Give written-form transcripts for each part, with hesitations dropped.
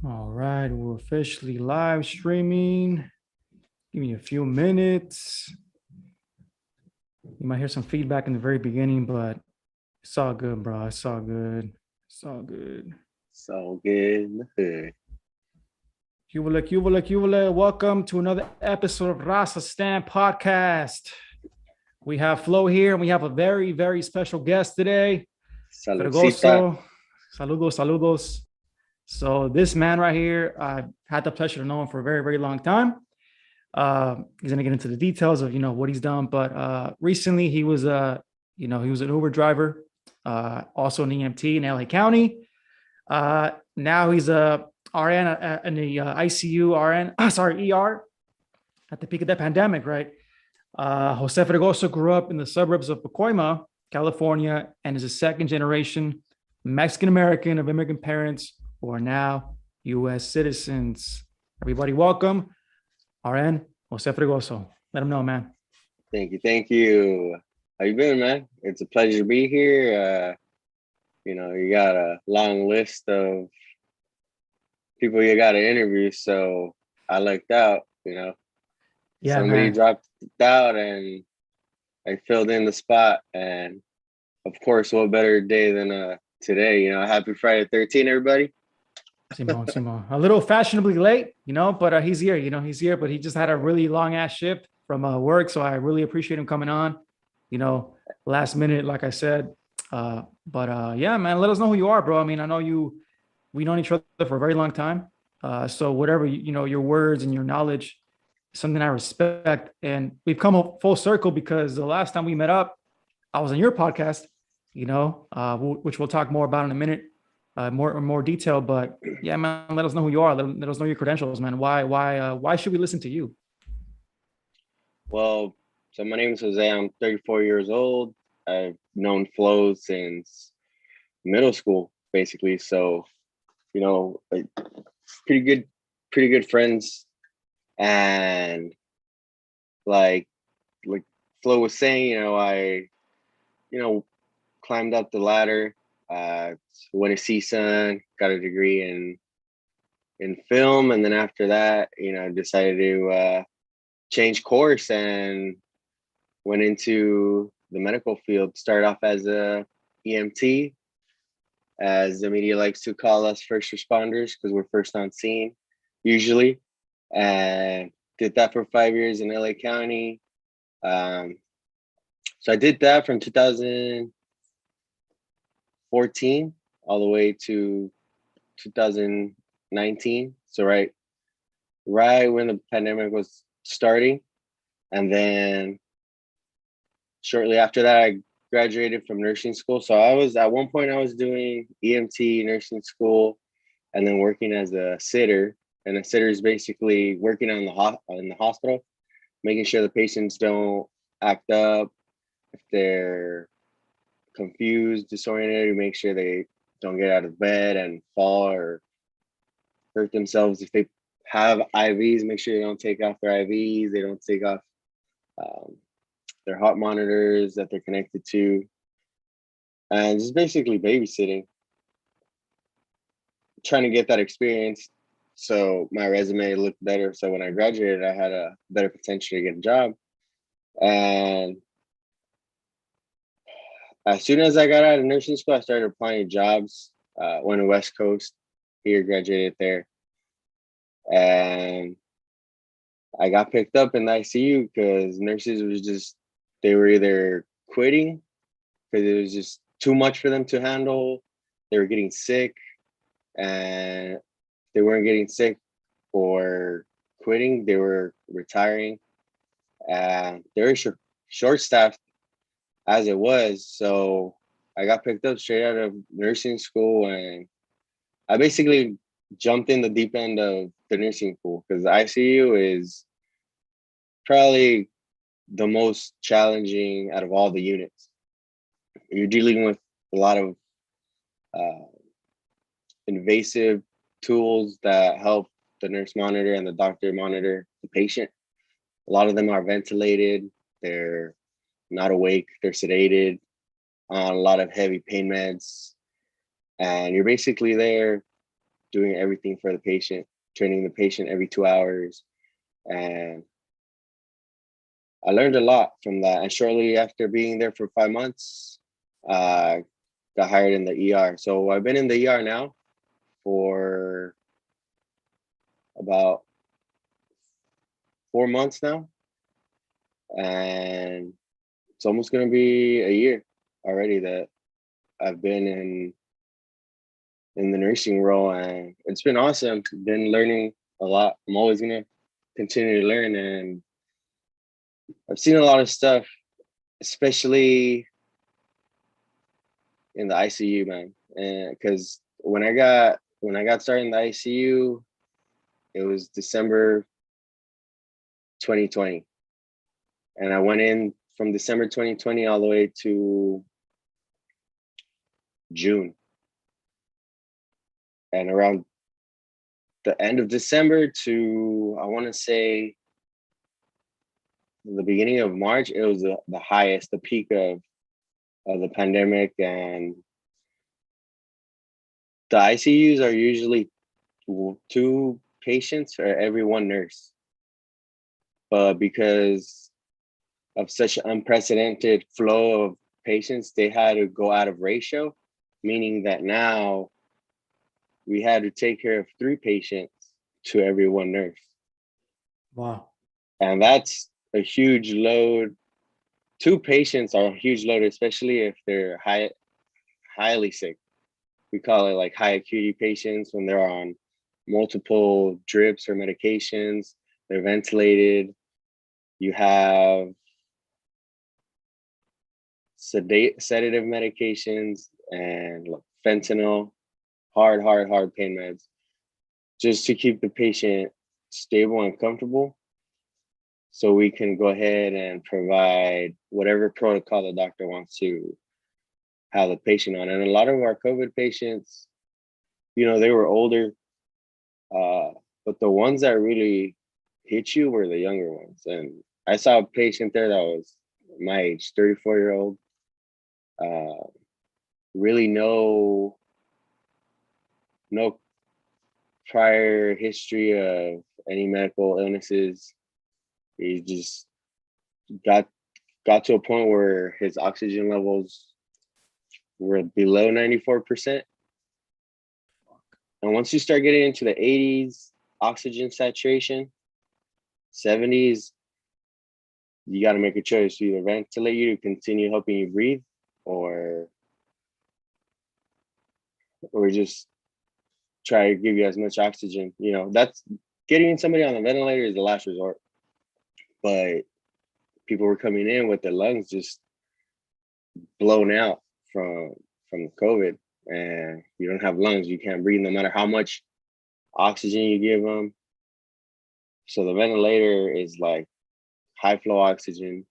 All right, we're officially live streaming. Give me a few minutes. You might hear some feedback in the very beginning, but it's all good, bro. It's all good. It's all good. So good in the hood. Cubala. Welcome to another episode of Rasa Stamp Podcast. We have Flo here, and we have a very, very special guest today, Saludcita. Fregoso. Saludos. So this man right here, I've had the pleasure to know him for a very, very long time. He's gonna get into the details of what he's done, but recently he was he was an Uber driver, also an EMT in LA County. Now he's a RN in the ICU RN, ER at the peak of the pandemic, right? Jose Fregoso grew up in the suburbs of Pacoima, California, and is a second generation Mexican American of immigrant parents who are now U.S. citizens. Everybody, welcome RN Jose Fregoso. Let him know, man. Thank you. How you been, man? It's a pleasure to be here. You got a long list of people you got to interview, so I lucked out. Yeah, Somebody man. dropped out, and I filled in the spot. And of course, what better day than today? Happy Friday 13, everybody. Simon. A little fashionably late, but he's here. He's here, but he just had a really long ass shift from work. So I really appreciate him coming on, last minute, like I said. But yeah, man, let us know who you are, bro. I mean, I know we known each other for a very long time. So whatever, your words and your knowledge, something I respect. And we've come full circle because the last time we met up, I was on your podcast, which we'll talk more about in a minute. More detail, but yeah, man, let us know who you are. Let us know your credentials, man. Why should we listen to you? Well, so my name is Jose. I'm 34 years old. I've known Flo since middle school, basically. So, like pretty good friends. And like Flo was saying, climbed up the ladder, went to CSUN, got a degree in film, and then after that, decided to change course and went into the medical field. Started off as a EMT, as the media likes to call us, first responders, because we're first on scene usually, and did that for 5 years in LA County. So I did that from 2014 all the way to 2019. So right when the pandemic was starting, and then shortly after that, I graduated from nursing school. So I was at one point I was doing EMT nursing school, and then working as a sitter. And a sitter is basically working in the hospital, making sure the patients don't act up. If they're confused, disoriented, you make sure they don't get out of bed and fall or hurt themselves. If they have IVs, make sure they don't take off their IVs. They don't take off their heart monitors that they're connected to. And just basically babysitting, trying to get that experience so my resume looked better. So when I graduated, I had a better potential to get a job. And as soon as I got out of nursing school, I started applying jobs. Went to West Coast here, graduated there. And I got picked up in the ICU because nurses they were either quitting because it was just too much for them to handle. They were getting sick, and they weren't getting sick or quitting. They were retiring, and they were short staffed as it was. So I got picked up straight out of nursing school, and I basically jumped in the deep end of the nursing pool because ICU is probably the most challenging out of all the units. You're dealing with a lot of invasive tools that help the nurse monitor and the doctor monitor the patient. A lot of them are ventilated. They're not awake. They're sedated on a lot of heavy pain meds. And you're basically there doing everything for the patient, training the patient every 2 hours. And I learned a lot from that. And shortly after being there for 5 months, I got hired in the ER. So I've been in the ER now for about 4 months now. And it's almost going to be a year already that I've been in the nursing role, and it's been awesome. Been learning a lot. I'm always going to continue to learn, and I've seen a lot of stuff, especially in the ICU, man. And because when I got started in the ICU, it was December 2020, and I went in from December 2020 all the way to June. And around the end of December to, I want to say, the beginning of March, it was the highest, the peak of the pandemic. And the ICUs are usually 2 patients for every 1 nurse. But because of such an unprecedented flow of patients, they had to go out of ratio, meaning that now we had to take care of 3 patients to every 1 nurse. Wow. And that's a huge load. 2 patients are a huge load, especially if they're highly sick. We call it like high acuity patients when they're on multiple drips or medications, they're ventilated. You have sedative medications and like fentanyl, hard pain meds, just to keep the patient stable and comfortable, so we can go ahead and provide whatever protocol the doctor wants to have the patient on. And a lot of our COVID patients, they were older, but the ones that really hit you were the younger ones. And I saw a patient there that was my age, 34-year-old, really no prior history of any medical illnesses. He just got to a point where his oxygen levels were below 94%. And once you start getting into the 80s oxygen saturation, 70s, you got to make a choice to either ventilate you to continue helping you breathe, or just try to give you as much oxygen. That's getting somebody on the ventilator is the last resort. But people were coming in with their lungs just blown out from the COVID, and you don't have lungs, you can't breathe no matter how much oxygen you give them. So the ventilator is like high flow oxygen,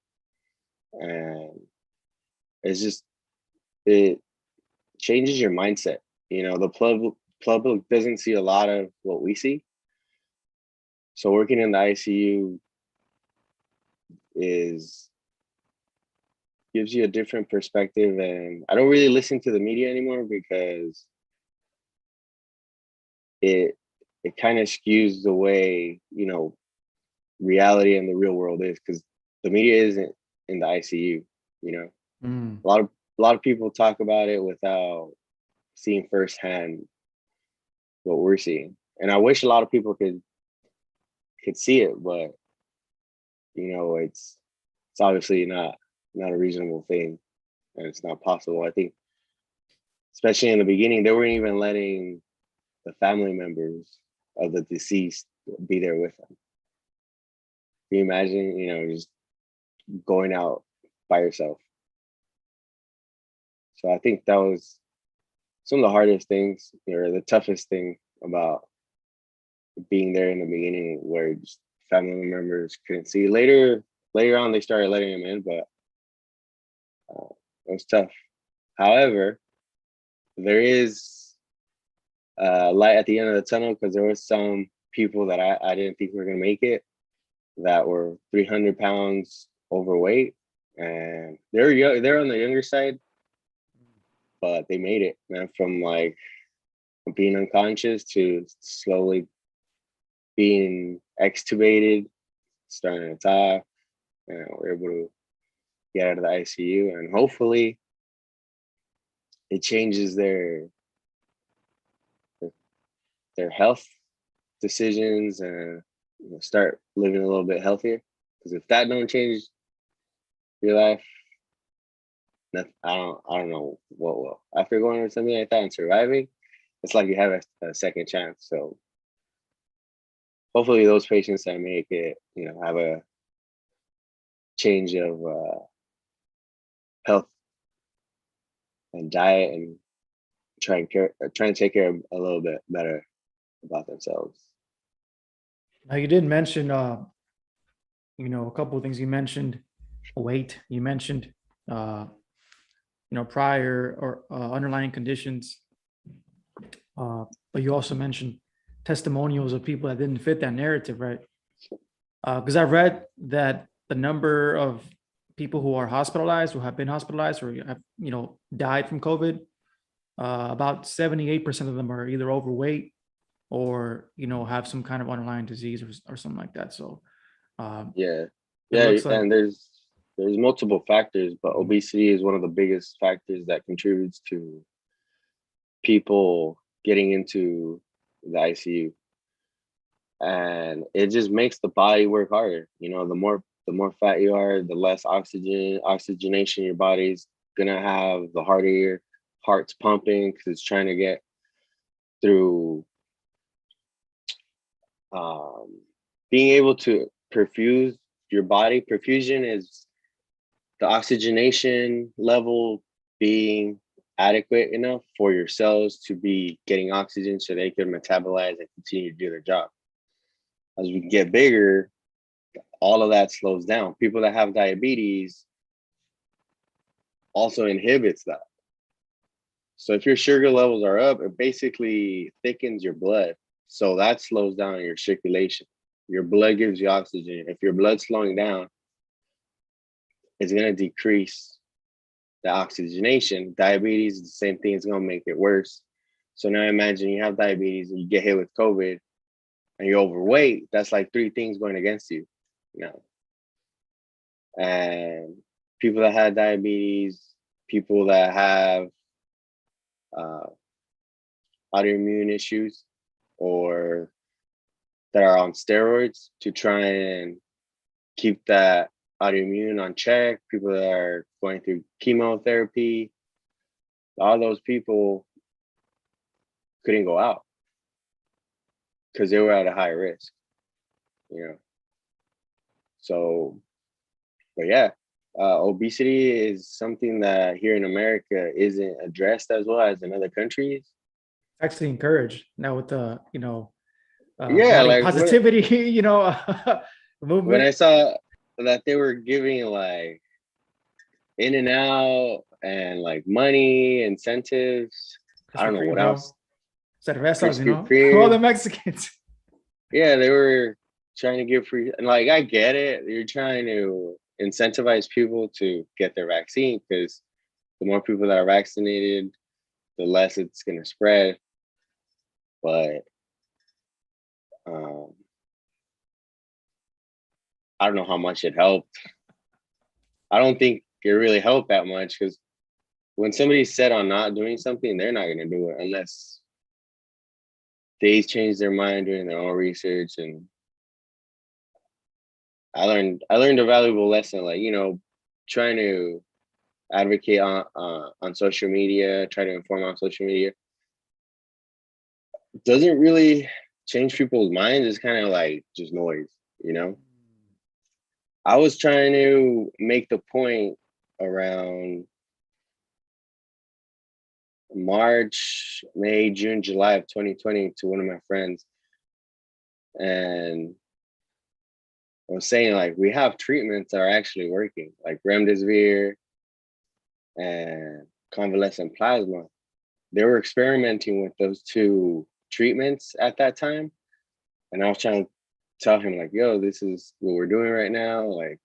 and it changes your mindset. The public doesn't see a lot of what we see. So working in the ICU gives you a different perspective. And I don't really listen to the media anymore, because it kind of skews the way reality and the real world is, because the media isn't in the ICU. A lot of people talk about it without seeing firsthand what we're seeing. And I wish a lot of people could see it, but it's obviously not a reasonable thing, and it's not possible. I think especially in the beginning, they weren't even letting the family members of the deceased be there with them. Can you imagine, just going out by yourself? So I think that was some of the hardest things, or the toughest thing about being there in the beginning, where just family members couldn't see. Later on, they started letting them in, but it was tough. However, there is light at the end of the tunnel, because there was some people that I didn't think were going to make it, that were 300 pounds overweight, and they're on the younger side, but they made it, man. From like being unconscious to slowly being extubated, starting to talk, and we're able to get out of the ICU, and hopefully it changes their health decisions and start living a little bit healthier. Because if that don't change your life, I don't know what will. After going through something like that and surviving, it's like you have a second chance. So hopefully those patients that make it, have a change of health and diet and try and take care of a little bit better about themselves. Now you did mention, a couple of things. You mentioned weight. You mentioned, prior or underlying conditions. But you also mentioned testimonials of people that didn't fit that narrative, right? Because I read that the number of people who are hospitalized, who have been hospitalized, or have, died from COVID, about 78% of them are either overweight or, have some kind of underlying disease or something like that. So, yeah, like, and there's multiple factors, but obesity is one of the biggest factors that contributes to people getting into the ICU, and it just makes the body work harder. The more fat you are, the less oxygenation your body's gonna have, the harder your heart's pumping because it's trying to get through being able to perfuse your body. Perfusion is the oxygenation level being adequate enough for your cells to be getting oxygen so they can metabolize and continue to do their job. As we get bigger, all of that slows down. People that have diabetes also inhibits that. So if your sugar levels are up, it basically thickens your blood. So that slows down your circulation. Your blood gives you oxygen. If your blood's slowing down, it's going to decrease the oxygenation. Diabetes is the same thing. It's going to make it worse. So now imagine you have diabetes and you get hit with COVID and you're overweight. That's like three things going against you. And people that have diabetes, people that have autoimmune issues, or that are on steroids to try and keep that autoimmune on check, people that are going through chemotherapy, all those people couldn't go out because they were at a high risk, So, but yeah, obesity is something that here in America isn't addressed as well as in other countries. Actually encouraged now with the, Yeah, body like positivity, movement. when I saw that they were giving like in and out and like money, incentives, I don't know what else. Cervezas, Krispy all the Kreme. Mexicans. Yeah, they were trying to give free, and like I get it. You're trying to incentivize people to get their vaccine because the more people that are vaccinated, the less it's gonna spread. But I don't know how much it helped. I don't think it really helped that much because when somebody's set on not doing something, they're not gonna do it unless they change their mind doing their own research. And I learned a valuable lesson, like, trying to advocate on social media, try to inform on social media doesn't really change people's minds. It's kind of like just noise, I was trying to make the point around March, May, June, July of 2020 to one of my friends. And I was saying, like, we have treatments that are actually working, like remdesivir and convalescent plasma. They were experimenting with those two treatments at that time. And I was trying to tell him, like, yo, this is what we're doing right now. Like,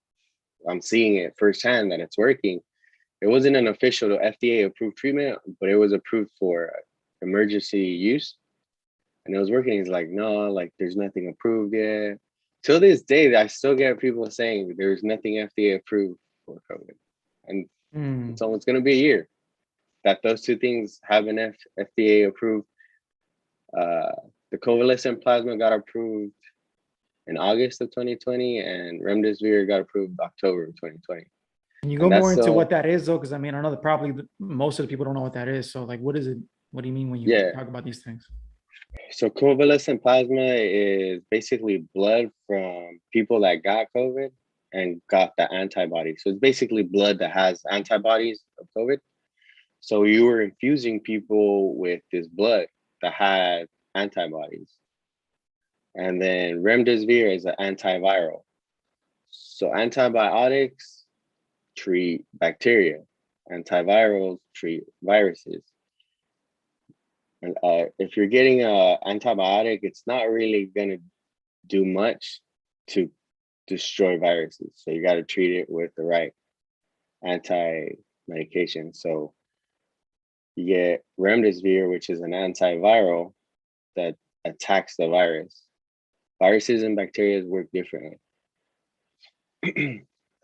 I'm seeing it firsthand that it's working. It wasn't an official FDA approved treatment, but it was approved for emergency use, and it was working. He's like, no, like there's nothing approved yet. Till this day, I still get people saying there's nothing FDA approved for COVID, and it's almost going to be a year that those two things have been FDA approved. The convalescent plasma got approved in August of 2020, and remdesivir got approved October of 2020. Can you go more into what that is, though? Because I mean, I know that probably most of the people don't know what that is. So, like, what is it? What do you mean when you talk about these things? So convalescent plasma is basically blood from people that got COVID and got the antibodies. So it's basically blood that has antibodies of COVID. So you were infusing people with this blood that had antibodies. And then remdesivir is an antiviral. So antibiotics treat bacteria. Antivirals treat viruses. And if you're getting an antibiotic, it's not really going to do much to destroy viruses. So you got to treat it with the right anti-medication. So you get remdesivir, which is an antiviral that attacks the virus. Viruses and bacteria work differently.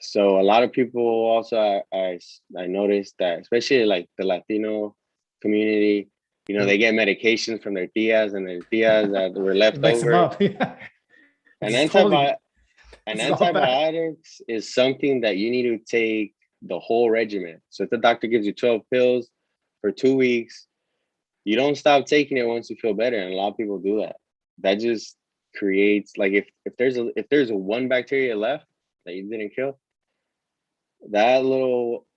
So a lot of people also, I noticed that, especially like the Latino community, you know, they get medications from their tias and their tias that were left over. And antibiotics is something that you need to take the whole regimen. So if the doctor gives you 12 pills for 2 weeks, you don't stop taking it once you feel better. And a lot of people do that. That just creates, like, if there's a one bacteria left that you didn't kill, that little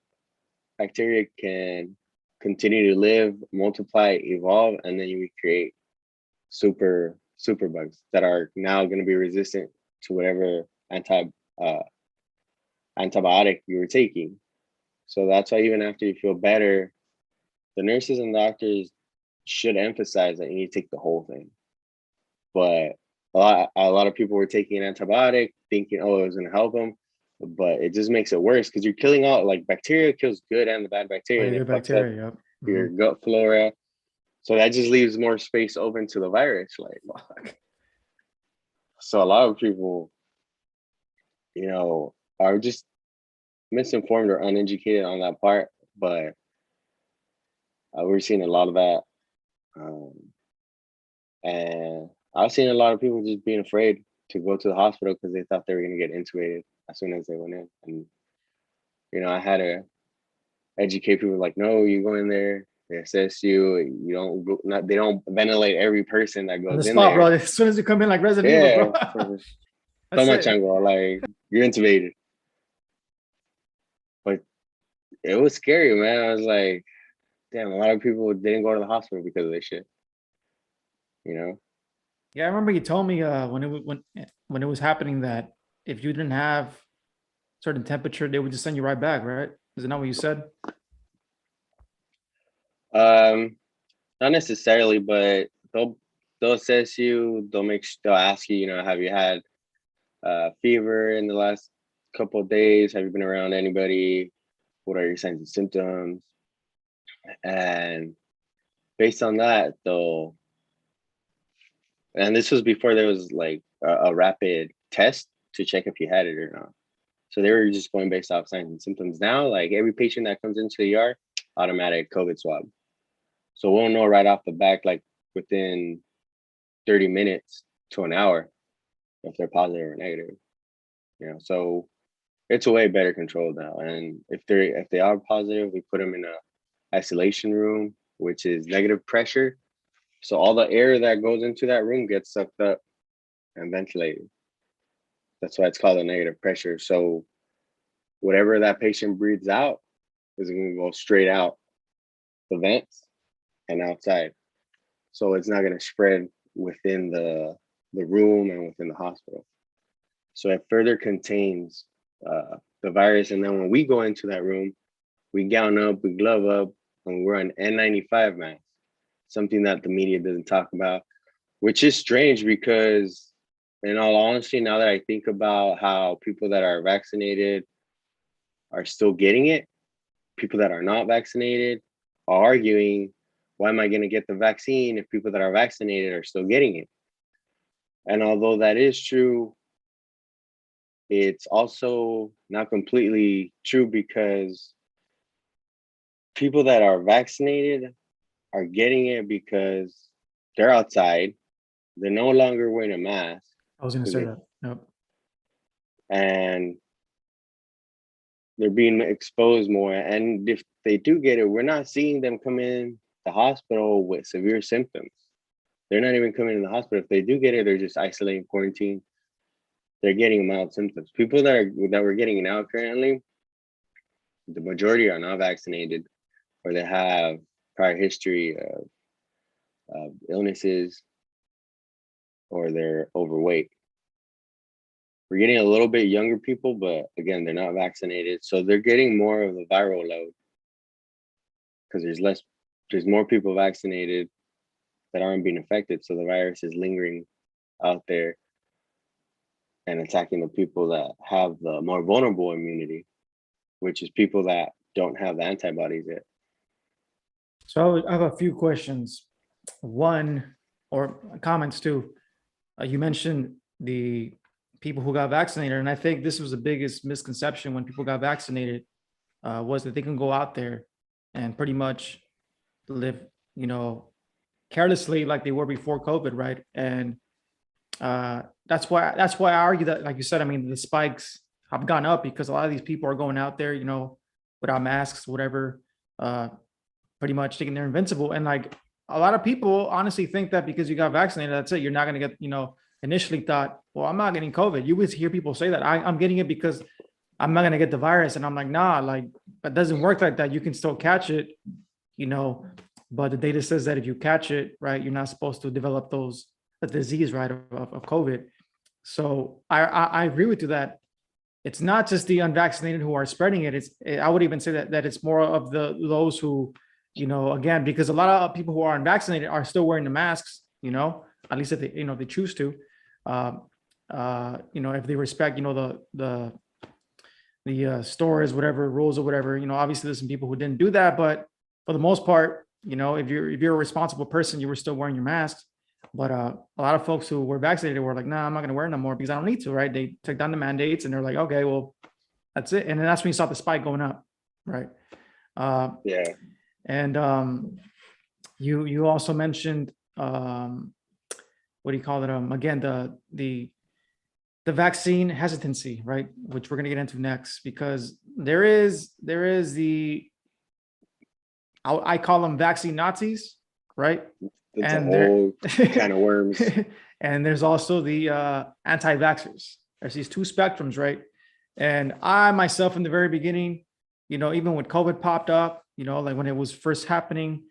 bacteria can continue to live, multiply, evolve, and then you create super bugs that are now going to be resistant to whatever antibiotic you were taking. So that's why even after you feel better, the nurses and doctors should emphasize that you need to take the whole thing. But a lot of people were taking an antibiotic thinking, oh, it was going to help them. But it just makes it worse because you're killing out, like, bacteria kills good and the bad bacteria. And it fucks up your gut flora. So that just leaves more space open to the virus. Like, so a lot of people, you know, are just misinformed or uneducated on that part. But we're seeing a lot of that. And I've seen a lot of people just being afraid to go to the hospital because they thought they were going to get intubated as soon as they went in. And, you know, I had to educate people like, no, you go in there, they assess you, you don't go, they don't ventilate every person that goes in there. Bro. As soon as you come in, like Resident Evil, bro. So much angle, like, you're intubated. But it was scary, man. I was like, damn, a lot of people didn't go to the hospital because of this shit. You know? Yeah, I remember you told me when it was happening that if you didn't have certain temperature, they would just send you right back, right? Is it not what you said? Not necessarily, but they'll assess you. They'll ask you, you know, have you had fever in the last couple of days? Have you been around anybody? What are your signs and symptoms? And based on that, and this was before there was like a rapid test to check if you had it or not. So they were just going based off signs and symptoms. Now, like, every patient that comes into the ER, automatic COVID swab. So we'll know right off the back, like within 30 minutes to an hour, if they're positive or negative. You know, so it's a way better controlled now. And if they are positive, we put them in a isolation room, which is negative pressure. So all the air that goes into that room gets sucked up and ventilated. That's why it's called a negative pressure. So whatever that patient breathes out is going to go straight out the vents and outside. So it's not going to spread within the room and within the hospital. So it further contains the virus. And then when we go into that room, we gown up, we glove up, and we're on N95 mask, something that the media doesn't talk about, which is strange because, in all honesty, now that I think about how people that are vaccinated are still getting it, people that are not vaccinated are arguing, why am I going to get the vaccine if people that are vaccinated are still getting it? And although that is true, it's also not completely true, because people that are vaccinated are getting it because they're outside, they're no longer wearing a mask. I was going to say that. Yep. And they're being exposed more. And if they do get it, we're not seeing them come in the hospital with severe symptoms. They're not even coming in the hospital. If they do get it, they're just isolating, quarantine. They're getting mild symptoms. People that we're getting now currently, the majority are not vaccinated, or they have prior history of illnesses, or they're overweight. We're getting a little bit younger people, but again, they're not vaccinated. So they're getting more of the viral load, because there's more people vaccinated that aren't being affected. So the virus is lingering out there and attacking the people that have the more vulnerable immunity, which is people that don't have the antibodies yet. So I have a few questions. One, or comments too. You mentioned the people who got vaccinated, and I think this was the biggest misconception when people got vaccinated, was that they can go out there and pretty much live, carelessly like they were before COVID, right? And that's why I argue that, like you said, I mean, the spikes have gone up because a lot of these people are going out there, without masks, whatever, pretty much thinking they're invincible. And like a lot of people honestly think that because you got vaccinated, that's it. You're not going to get, initially thought, well, I'm not getting COVID. You would hear people say that I'm getting it because I'm not going to get the virus. And I'm like, nah, like that doesn't work like that. You can still catch it, but the data says that if you catch it, right, you're not supposed to develop the disease, right, of COVID. So I agree with you that it's not just the unvaccinated who are spreading it. I would even say that it's more of those who, again, because a lot of people who are unvaccinated are still wearing the masks, at least if they, they choose to, if they respect, the stores, whatever rules or whatever, obviously there's some people who didn't do that, but for the most part, if you're a responsible person, you were still wearing your masks. But a lot of folks who were vaccinated were like, nah, I'm not going to wear it no more because I don't need to, right? They took down the mandates and they're like, okay, well, that's it. And then that's when you saw the spike going up, right? Yeah. And you also mentioned, what do you call it? Again, the vaccine hesitancy, right? Which we're going to get into next, because there is I call them vaccine Nazis, right? It's a whole kind of worms. And there's also the anti-vaxxers. There's these two spectrums, right? And I myself, in the very beginning, even when COVID popped up, like when it was first happening,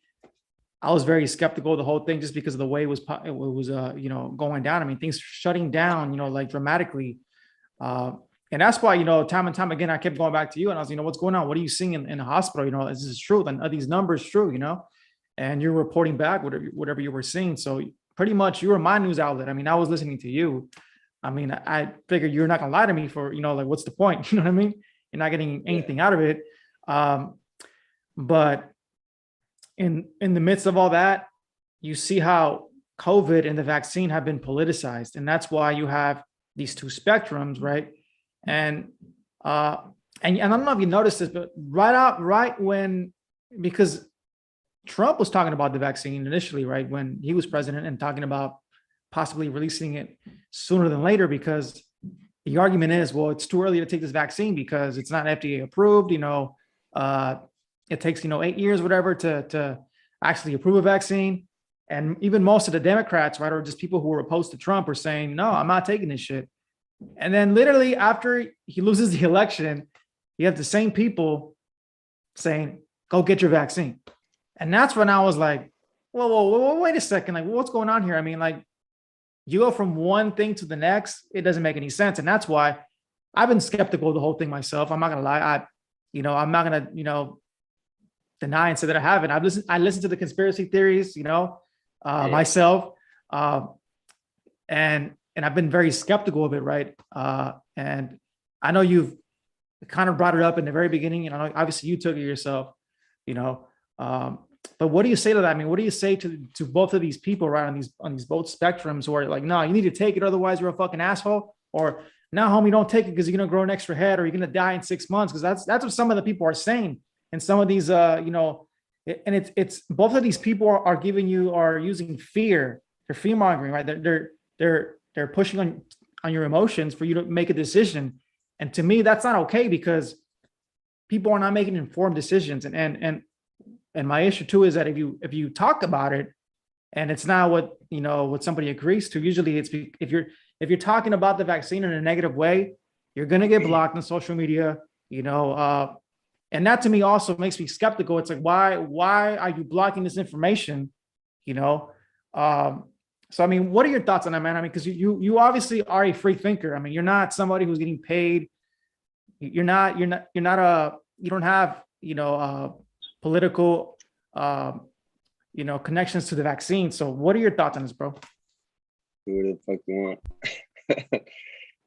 I was very skeptical of the whole thing just because of the way it was going down. I mean, things shutting down, like dramatically. And that's why, time and time again, I kept going back to you and I was, what's going on? What are you seeing in the hospital? Is this true? And are these numbers true, and you're reporting back whatever you were seeing. So pretty much you were my news outlet. I mean, I was listening to you. I mean, I figured you're not going to lie to me for, like, what's the point? You know what I mean? You're not getting anything out of it. But in the midst of all that, you see how COVID and the vaccine have been politicized. And that's why you have these two spectrums, right? And I don't know if you noticed this, but right when, because Trump was talking about the vaccine initially, right, when he was president, and talking about possibly releasing it sooner than later, because the argument is, well, it's too early to take this vaccine because it's not FDA approved. It takes 8 years, whatever, to actually approve a vaccine. And even most of the Democrats, right, or just people who were opposed to Trump, are saying, no, I'm not taking this shit. And then literally after he loses the election, you have the same people saying, go get your vaccine. And that's when I was like, whoa, wait a second. Like, what's going on here? I mean, like, you go from one thing to the next, it doesn't make any sense. And that's why I've been skeptical of the whole thing myself. I'm not going to lie. I'm not going to, deny and say that I haven't. I listened to the conspiracy theories, myself. And I've been very skeptical of it. Right. And I know you've kind of brought it up in the very beginning, obviously you took it yourself, But what do you say to that? I mean, what do you say to both of these people, right, on these both spectrums, who are like, no, you need to take it, otherwise you're a fucking asshole, or no, homie, don't take it because you're gonna grow an extra head or you're gonna die in 6 months, because that's what some of the people are saying. And some of these, and it's both of these people are giving you, are using fear. They're fear mongering, right? They're pushing on your emotions for you to make a decision. And to me, that's not okay, because people are not making informed decisions. And my issue too is that if you talk about it and it's not what somebody agrees to, usually it's if you're talking about the vaccine in a negative way, you're gonna get blocked on social media, and that to me also makes me skeptical. It's like, why are you blocking this information? So I mean, what are your thoughts on that, man? I mean, because you obviously are a free thinker. I mean, you're not somebody who's getting paid. You don't have political connections to the vaccine. So what are your thoughts on this, bro? What the fuck you want?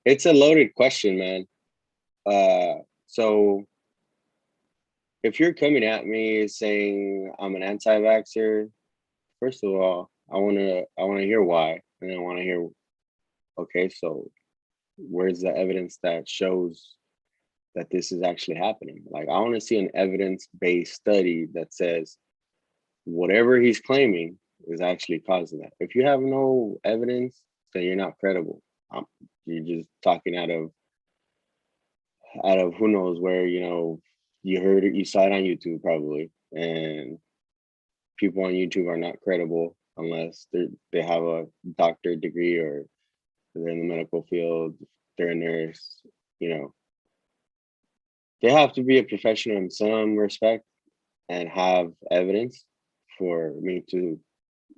It's a loaded question, man. So if you're coming at me saying I'm an anti-vaxxer, first of all, I wanna hear why, and I wanna hear, okay, so where's the evidence that shows that this is actually happening? Like, I want to see an evidence-based study that says whatever he's claiming is actually causing that. If you have no evidence, then you're not credible. You're just talking out of who knows where. You heard it, you saw it on YouTube probably, and people on YouTube are not credible unless they have a doctorate degree or they're in the medical field, they're a nurse. They have to be a professional in some respect and have evidence for me to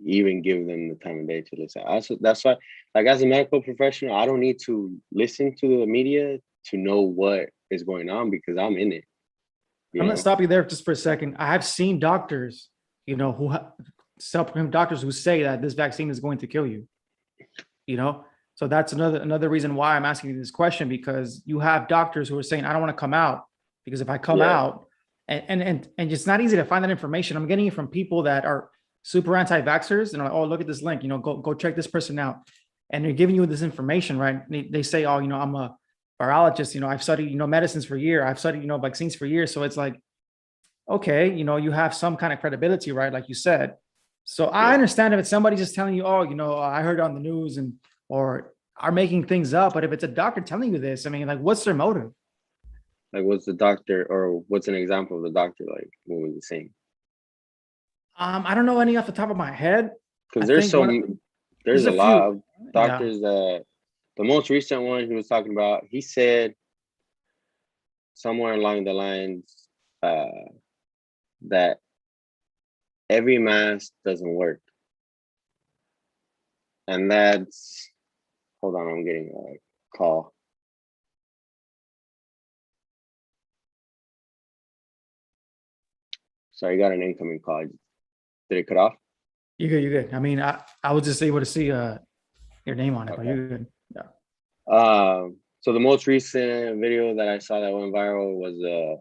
even give them the time of day to listen. That's why, like, as a medical professional, I don't need to listen to the media to know what is going on, because I'm in it. I'm gonna stop you there just for a second. I have seen doctors, doctors who say that this vaccine is going to kill you. So that's another reason why I'm asking you this question, because you have doctors who are saying, I don't want to come out, because if I come out, and it's not easy to find that information. I'm getting it from people that are super anti-vaxxers, and oh, look at this link, go check this person out, and they're giving you this information, right? They say, oh, I'm a virologist, I've studied, medicines for years, I've studied, vaccines for years. So it's like, okay, you have some kind of credibility, right? Like you said. So I understand if it's somebody just telling you, oh, I heard it on the news, or are making things up. But if it's a doctor telling you this, I mean, like, what's their motive? Like, what's the doctor, or what's an example of the doctor? Like, what was he saying? I don't know any off the top of my head. Because there's a lot of doctors that, the most recent one he was talking about, he said somewhere along the lines that every mask doesn't work. And that's, hold on, I'm getting a call. Sorry, I got an incoming call. Did it cut off? You're good, you're good. I mean, I was just able to see your name on it, but you're good. Yeah. So the most recent video that I saw that went viral was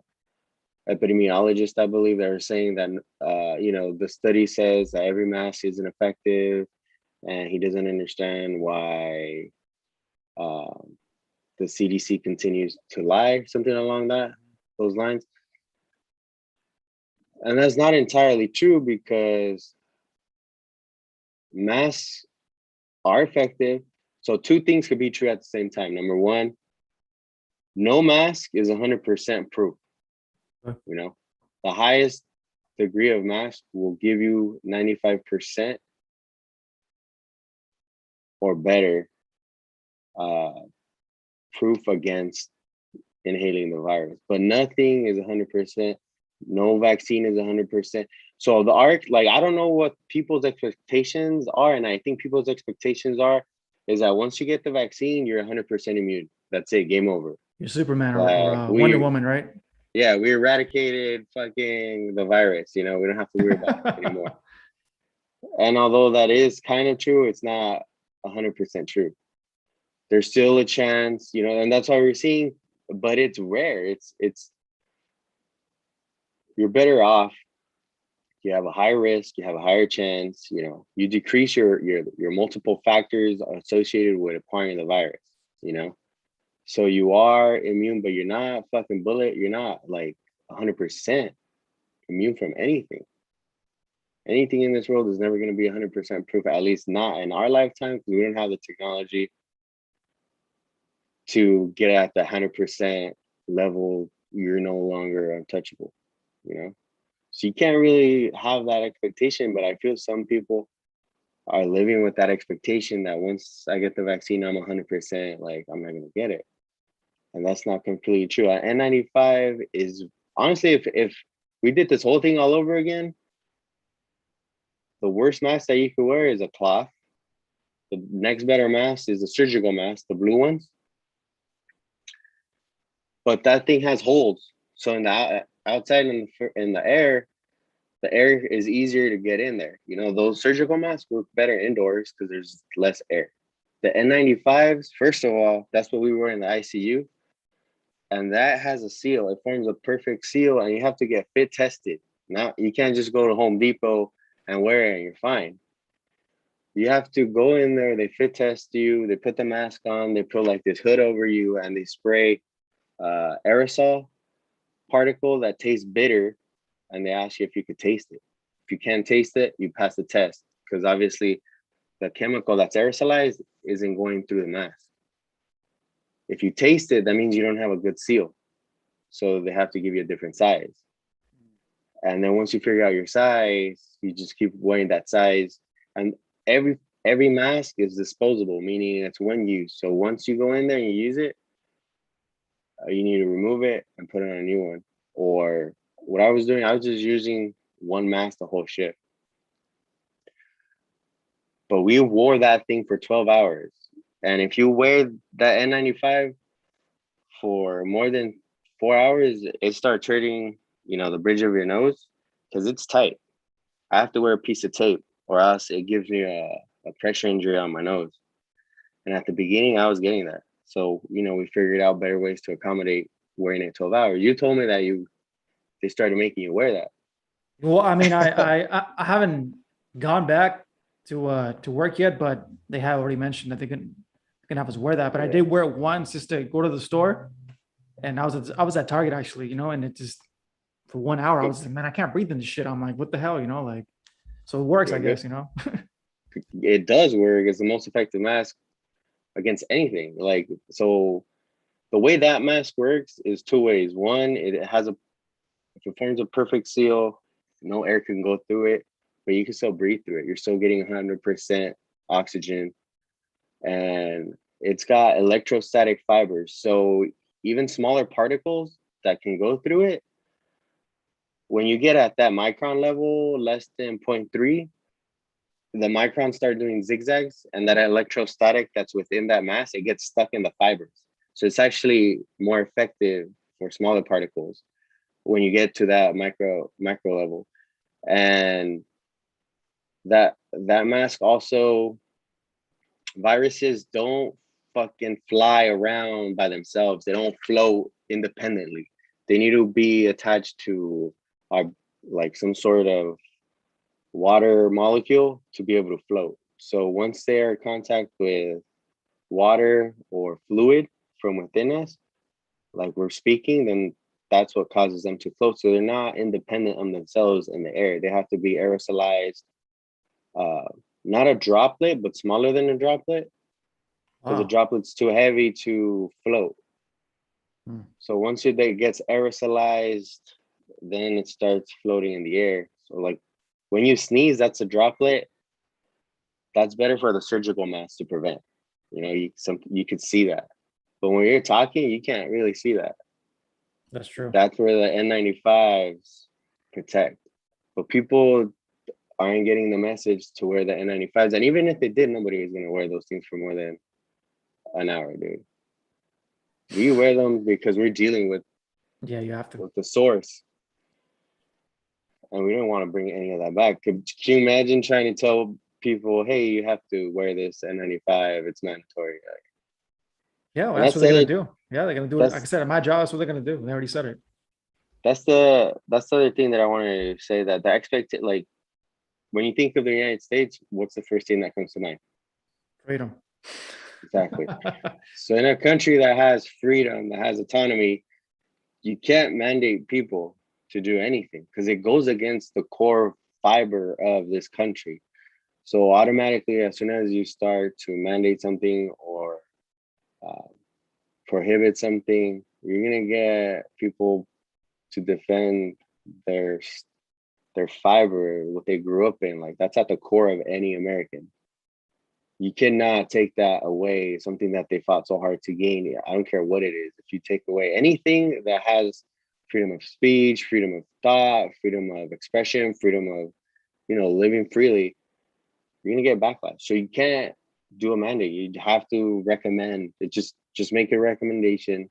epidemiologist, I believe. They were saying that the study says that every mask isn't effective, and he doesn't understand why the CDC continues to lie, something along those lines. And that's not entirely true, because masks are effective. So two things could be true at the same time. Number one, no mask is 100% proof. The highest degree of mask will give you 95% or better proof against inhaling the virus, but nothing is 100%. No vaccine is 100%. So I don't know what people's expectations are, and I think people's expectations is that once you get the vaccine, you're 100% immune. That's it, game over. You're Superman or Wonder Woman, right? Yeah, we eradicated fucking the virus. We don't have to worry about it anymore. And although that is kind of true, it's not 100% true. There's still a chance, and that's why we're seeing, but it's rare. You're better off, you have a high risk, you have a higher chance, you decrease your multiple factors associated with acquiring the virus, So you are immune, but you're not fucking bullet. You're not like 100% immune from anything. Anything in this world is never going to be 100% proof, at least not in our lifetime, because we don't have the technology to get at the 100% level. You're no longer untouchable, So you can't really have that expectation, but I feel some people are living with that expectation that once I get the vaccine, I'm 100%, like I'm not going to get it. And that's not completely true. N95 is honestly, if we did this whole thing all over again, the worst mask that you could wear is a cloth. The next better mask is a surgical mask, the blue ones. But that thing has holes. So in the outside in the air is easier to get in there. Those surgical masks work better indoors because there's less air. The N95s, first of all, that's what we were in the ICU. And that has a seal. It forms a perfect seal, and you have to get fit tested. Now, you can't just go to Home Depot and wear it and you're fine. You have to go in there, they fit test you, they put the mask on, they put like this hood over you, and they spray aerosol particle that tastes bitter, and they ask you if you could taste it. If you can't taste it, you pass the test, because obviously the chemical that's aerosolized isn't going through the mask. If you taste it, that means you don't have a good seal. So they have to give you a different size. And then once you figure out your size, you just keep wearing that size. And every mask is disposable, meaning it's one use. So once you go in there and you use it, you need to remove it and put it on a new one. Or what I was doing, I was just using one mask the whole shift. But we wore that thing for 12 hours. And if you wear that N95 for more than 4 hours, it starts hurting, the bridge of your nose, because it's tight. I have to wear a piece of tape, or else it gives me a pressure injury on my nose. And at the beginning, I was getting that. So, we figured out better ways to accommodate wearing it 12 hours. You told me that they started making you wear that. Well, I mean, I haven't gone back to work yet, but they have already mentioned that they can have us wear that. But I did wear it once just to go to the store, and I was at Target actually, and it just for 1 hour I was like, man, I can't breathe in this shit. I'm like, what the hell, like, so it works, I guess, It does work. It's the most effective mask against anything. Like, so the way that mask works is two ways. One, it forms a perfect seal. No air can go through it, but you can still breathe through it. You're still getting 100% oxygen, and it's got electrostatic fibers. So even smaller particles that can go through it, when you get at that micron level, less than 0.3, the microns start doing zigzags, and that electrostatic that's within that mass, it gets stuck in the fibers. So it's actually more effective for smaller particles when you get to that micro level. And that mask also, viruses don't fucking fly around by themselves. They don't float independently. They need to be attached to like some sort of water molecule to be able to float. So once they're in contact with water or fluid from within us, like we're speaking, then that's what causes them to float. So they're not independent on themselves in the air. They have to be aerosolized, not a droplet, but smaller than a droplet, because the droplet's too heavy to float. So once it gets aerosolized, then it starts floating in the air. So like when you sneeze, that's a droplet. That's better for the surgical mask to prevent. You could see that. But when you're talking, you can't really see that. That's true. That's where the N95s protect. But people aren't getting the message to wear the N95s. And even if they did, nobody was going to wear those things for more than an hour, dude. We wear them because we're dealing with you have to with the source. And we don't want to bring any of that back. Can you imagine trying to tell people, hey, you have to wear this N95, it's mandatory? Yeah, well, that's what they're gonna do. Yeah, they're gonna do it. Like I said, at my job, that's what they're gonna do. They already said it. that's the other thing that I wanted to say, that the like when you think of the United States, what's the first thing that comes to mind? Freedom. Exactly. So in a country that has freedom, that has autonomy, you can't mandate people to do anything because it goes against the core fiber of this country. So automatically, as soon as you start to mandate something or uh, prohibit something, you're gonna get people to defend their their fiber, what they grew up in. Like that's at the core of any American. You cannot take that away, something that they fought so hard to gain. I don't care what it is. If you take away anything that has freedom of speech, freedom of thought, freedom of expression, freedom of, living freely, you're gonna get backlash. So you can't do a mandate. You have to recommend it. Just make a recommendation.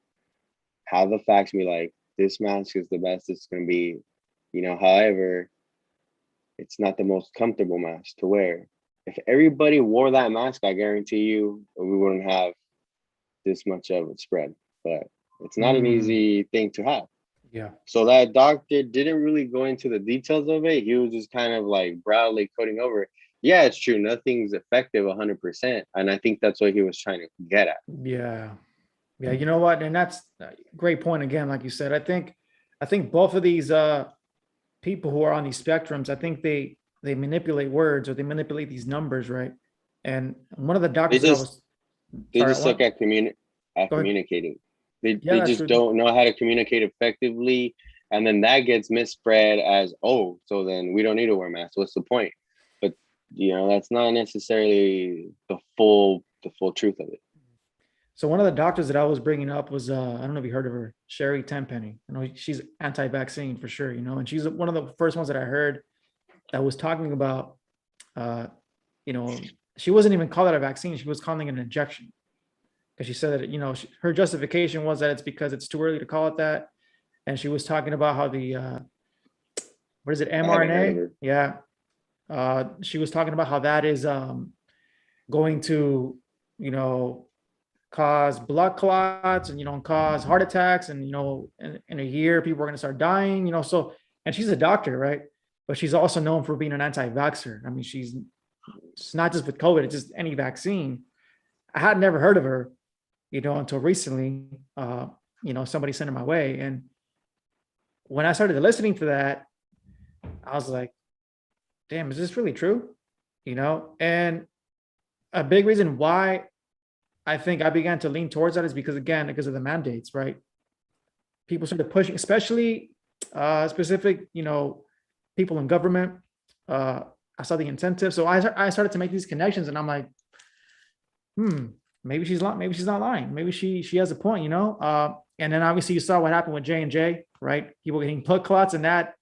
Have the facts be like, this mask is the best it's gonna be. However, it's not the most comfortable mask to wear. If everybody wore that mask, I guarantee you we wouldn't have this much of a spread. But it's not an Mm, easy thing to have. yeah. So that doctor didn't really go into the details of it. He was just kind of like broadly coding over it. Yeah, it's true. Nothing's effective 100%. And I think that's what he was trying to get at. Yeah. Yeah. You know what? And that's a great point again, like you said. I think both of these people who are on these spectrums, I think they manipulate words or they manipulate these numbers, right? And one of the They doctors that I just was they sorry, just suck one at go ahead. communicating. They Yeah, they that's just true. don't know how to communicate effectively. And then that gets misspread as, oh, so then we don't need to wear masks. What's the point? But that's not necessarily the full truth of it. So one of the doctors that I was bringing up was I don't know if you heard of her, Sherry Tenpenny. I know she's anti-vaccine for sure, and she's one of the first ones that I heard that was talking about uh, you know, she wasn't even calling it a vaccine, she was calling it an injection. Because she said that, her justification was that it's because it's too early to call it that. And she was talking about how the what is it, I haven't heard of mRNA? her. Yeah. She was talking about how that is going to, you know, cause blood clots and cause heart attacks, and in a year people are going to start dying, so. And she's a doctor, right? But she's also known for being an anti-vaxxer. I mean, it's not just with COVID, it's just any vaccine. I had never heard of her, until recently. Somebody sent it my way, and when I started listening to that, I was like, damn, is this really true? And a big reason why I think I began to lean towards that is because of the mandates, right? People started pushing, especially specific, people in government. Uh, I saw the incentive, so I started to make these connections, and I'm like, maybe she's lying. Maybe she's not lying. Maybe she has a point, And then obviously you saw what happened with J&J, right? People getting blood clots, and that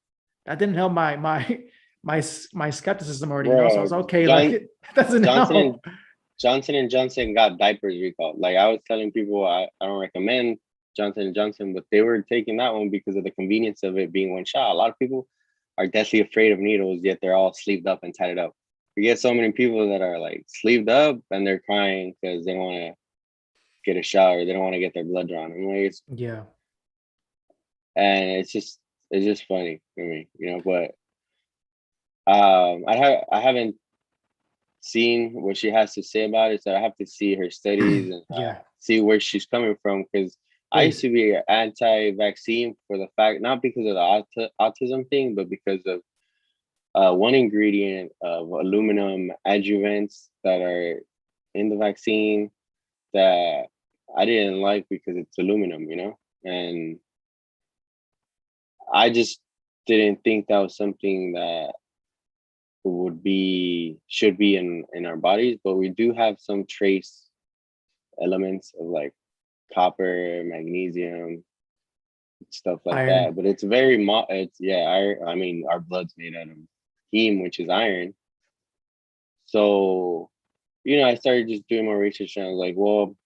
didn't help my skepticism already, So I was Bro, okay, like John it doesn't Johnson and help. Johnson got diapers recalled. Like I was telling people, I don't recommend Johnson and Johnson, but they were taking that one because of the convenience of it being one shot. A lot of people are deathly afraid of needles, yet they're all sleeved up and tied up. We get so many people that are like sleeved up and they're crying because they want to get a shot or they don't want to get their blood drawn. I'm like, Yeah. and it's just funny for me, But I haven't seen what she has to say about it, so I have to see her studies and Yeah. see where she's coming from. Because I used Please. to be anti-vaccine for the fact, not because of the autism thing, but because of one ingredient of aluminum adjuvants that are in the vaccine that I didn't like because it's aluminum, and I just didn't think that was something that should be in our bodies. But we do have some trace elements of like copper, magnesium, stuff like that. Iron. But it's it's, yeah, I mean our blood's made out of heme, which is iron. So I started just doing more research, and I was like, well,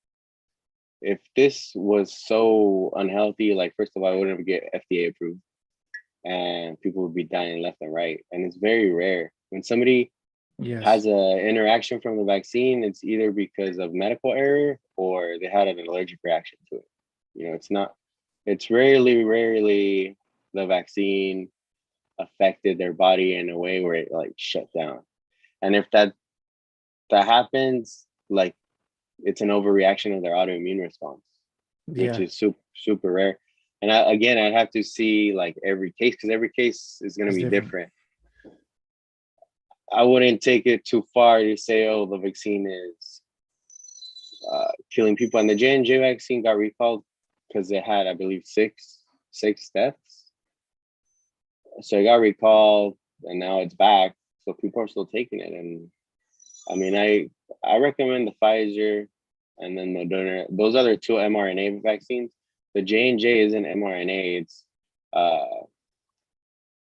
if this was so unhealthy, like first of all, I wouldn't get FDA approved and people would be dying left and right. And it's very rare when somebody Yes. has a interaction from the vaccine, it's either because of medical error or they had an allergic reaction to it. It's not, it's rarely the vaccine affected their body in a way where it like shut down. And if that happens, like it's an overreaction of their autoimmune response, which Yeah, is super rare. And I'd have to see like every case, because every case is going to it's be different. different. I wouldn't take it too far to say, oh, the vaccine is killing people. And the J&J vaccine got recalled because it had, I believe, six deaths. So it got recalled, and now it's back. So people are still taking it. And I mean, I recommend the Pfizer and then Moderna. Those other two mRNA vaccines. The J&J isn't mRNA. It's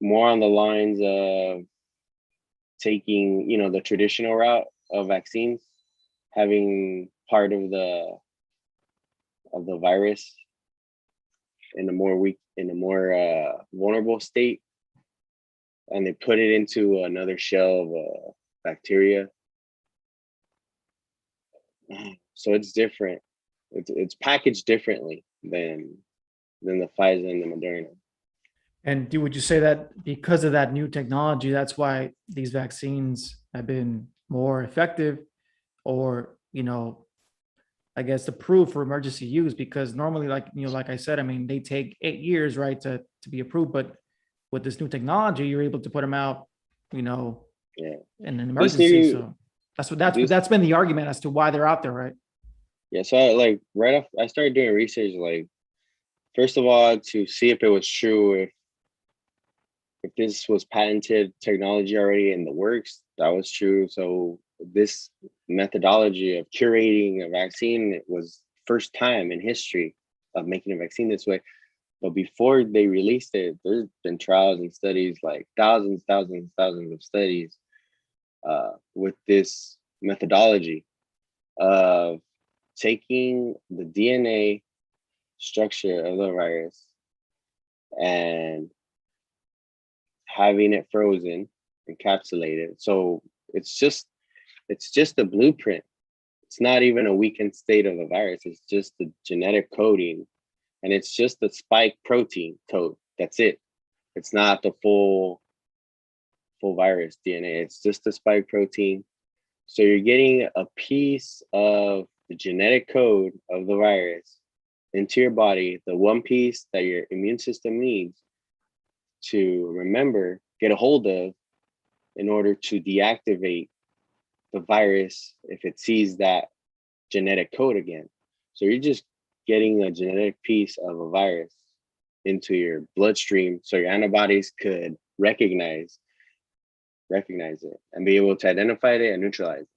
more on the lines of taking, the traditional route of vaccines, having part of the virus in a more vulnerable state, and they put it into another shell of a bacteria. So it's different. It's packaged differently than the Pfizer and the Moderna. And would you say that because of that new technology, that's why these vaccines have been more effective, or, I guess approved for emergency use? Because normally, like I said, I mean, they take 8 years, right, to be approved. But with this new technology, you're able to put them out, Yeah. in an This emergency. new So that's this that's been the argument as to why they're out there, right? yeah. So right off, I started doing research. Like, first of all, to see if it was true, if this was patented technology already in the works, that was true. So this methodology of curating a vaccine, it was first time in history of making a vaccine this way. But before they released it, there's been trials and studies, like thousands of studies with this methodology of taking the DNA structure of the virus and having it frozen, encapsulated. So it's just a blueprint. It's not even a weakened state of the virus. It's just the genetic coding, and it's just the spike protein code. That's it. It's not the full virus DNA. It's just the spike protein. So you're getting a piece of the genetic code of the virus into your body, the one piece that your immune system needs to remember, get a hold of, in order to deactivate the virus if it sees that genetic code again. So you're just getting a genetic piece of a virus into your bloodstream so your antibodies could recognize it and be able to identify it and neutralize it.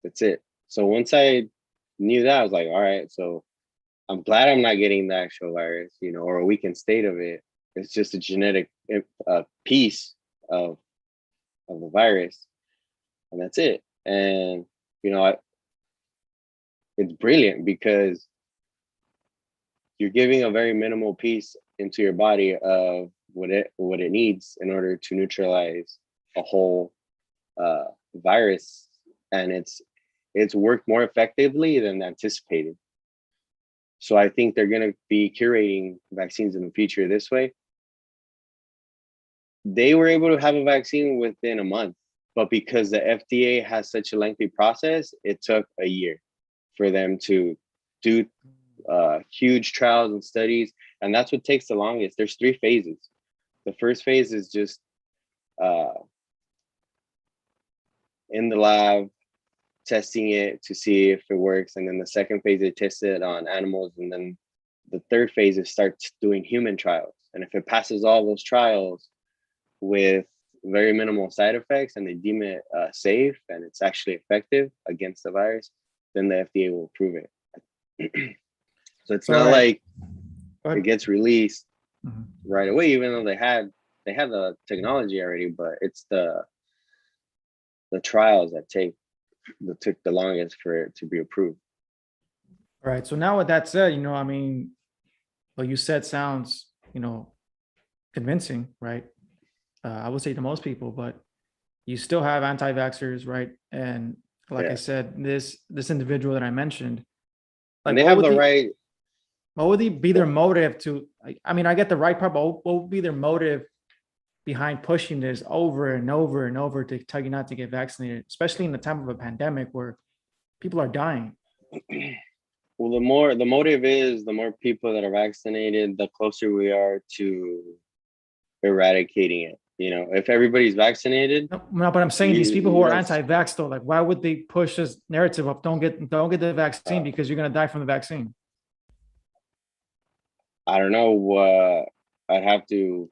That's it. So once I knew that, I was like, all right, so I'm glad I'm not getting the actual virus, or a weakened state of it. It's just a genetic piece of the virus, and that's it. And it's brilliant because you're giving a very minimal piece into your body of what it needs in order to neutralize a whole virus, and it's worked more effectively than anticipated. So I think they're going to be curating vaccines in the future this way. They were able to have a vaccine within a month, but because the FDA has such a lengthy process, it took a year for them to do huge trials and studies. And that's what takes the longest. There's 3 phases. The first phase is just in the lab, testing it to see if it works. And then the second phase, they test it on animals. And then the third phase is starts doing human trials. And if it passes all those trials with very minimal side effects and they deem it safe and it's actually effective against the virus, then the FDA will approve it. So it's not like it gets released right away, even though they had the technology already, but it's the trials that took the longest for it to be approved. All right. So now with that said, I mean, what you said sounds, convincing, right? I would say to most people, but you still have anti-vaxxers, right? And like I said, this individual that I mentioned, and they have the right. What would be their motive to? I mean, I get the right part, but what would be their motive behind pushing this over and over and over to tell you not to get vaccinated, especially in the time of a pandemic where people are dying? Well, the motive is the more people that are vaccinated, the closer we are to eradicating it. You know, if everybody's vaccinated, No, but I'm saying these people who you are don't. anti-vax though, like why would they push this narrative of don't get the vaccine Uh, because you're gonna die from the vaccine? I don't know. I have to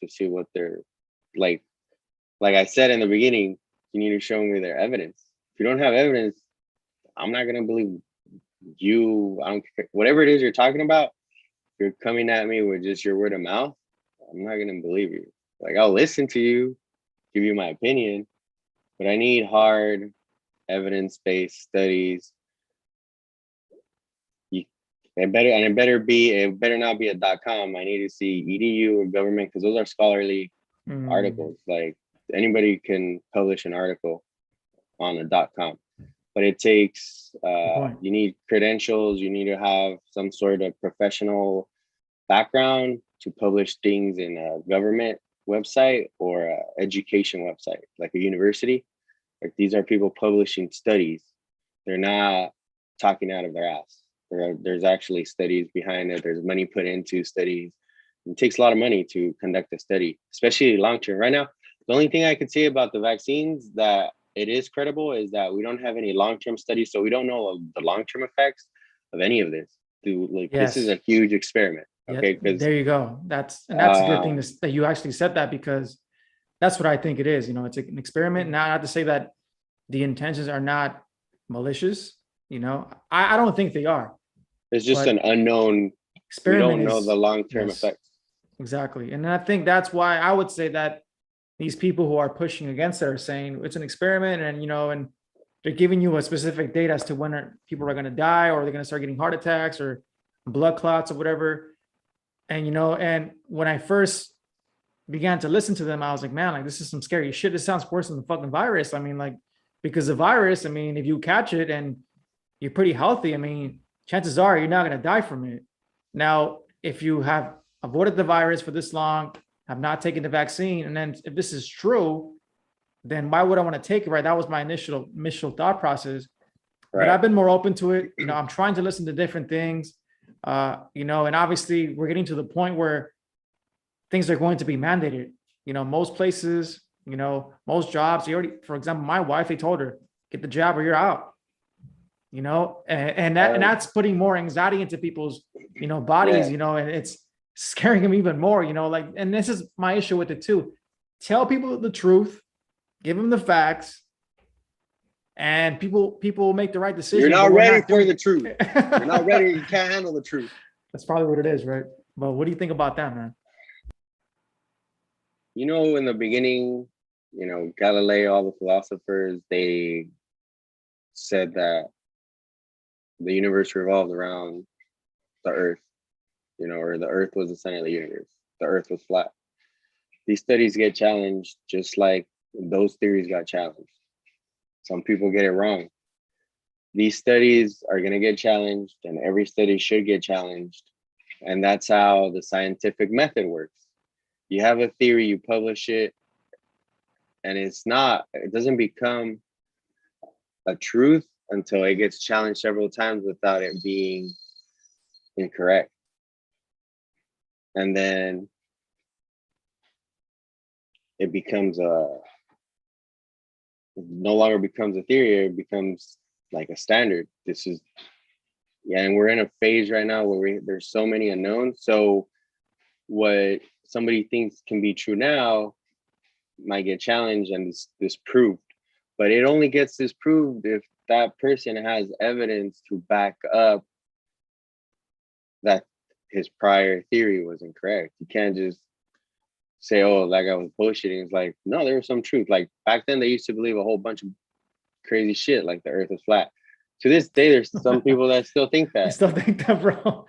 see what they're like. Like I said in the beginning, you need to show me their evidence. If you don't have evidence, I'm not gonna believe you. I don't care. Whatever it is you're talking about. If you're coming at me with just your word of mouth, I'm not gonna believe you. Like I'll listen to you, give you my opinion, but I need hard evidence-based studies. You, it better not be a .com. I need to see edu or government because those are scholarly Mm, articles. Like anybody can publish an article on a .com, but it takes good point. you need credentials. You need to have some sort of professional background to publish things in a government website or a education website, like a university. Like these are people publishing studies. They're not talking out of their ass. There's actually studies behind it. There's money put into studies. It takes a lot of money to conduct a study, especially long term. Right now, the only thing I could say about the vaccines that it is credible is that we don't have any long term studies, so we don't know the long term effects of any of this. Like this is Yes. a huge experiment. Yeah, Okay, because there you go. That's a good thing uh, that you actually said that because that's what I think it is. You know, it's an experiment. Now, not to say that the intentions are not malicious. You know, I don't think they are, it's just an but unknown. We experiment don't know the is long term yes, effects. exactly. And I think that's why I would say that these people who are pushing against it are saying it's an experiment, and and they're giving you a specific date as to when people are going to die or they're going to start getting heart attacks or blood clots or whatever. And and when I first began to listen to them, I was like, man, like this is some scary shit. This sounds worse than the fucking virus. I mean, like, because the virus, I mean, if you catch it and you're pretty healthy, I mean, chances are you're not going to die from it. Now, if you have avoided the virus for this long, have not taken the vaccine, and then if this is true, then why would I want to take it? Right. That was my initial thought process. But Right. I've been more open to it. I'm trying to listen to different things. And obviously we're getting to the point where things are going to be mandated. Most places, most jobs, you already, for example, my wife, they told her, get the job or you're out, and Um, that's putting more anxiety into people's, bodies, yeah. and it's scaring them even more, like, and this is my issue with it too. Tell people the truth, give them the facts, and people will make the right You're decision, but not we're ready not for doing the truth. it. You're not ready. You can't handle the truth. That's probably what it is, right? But what do you think about that, man? You know, in the beginning, Galileo, all the philosophers, they said that the universe revolved around the earth, or the earth was the center of the universe. The earth was flat. These studies get challenged just like those theories got challenged. Some people get it wrong. These studies are going to get challenged, and every study should get challenged. And that's how the scientific method works. You have a theory, you publish it, and it doesn't become a truth until it gets challenged several times without it being incorrect. And then it becomes it no longer becomes a theory, it becomes like a standard. Yeah, and we're in a phase right now where there's so many unknowns. So what somebody thinks can be true now might get challenged and disproved. But it only gets disproved if that person has evidence to back up that his prior theory was incorrect. You can't just say, oh, that guy was bullshitting. It's like, no, there was some truth. Like back then, they used to believe a whole bunch of crazy shit, like the earth is flat. To this day, there's some people that still think You that. still think that, bro?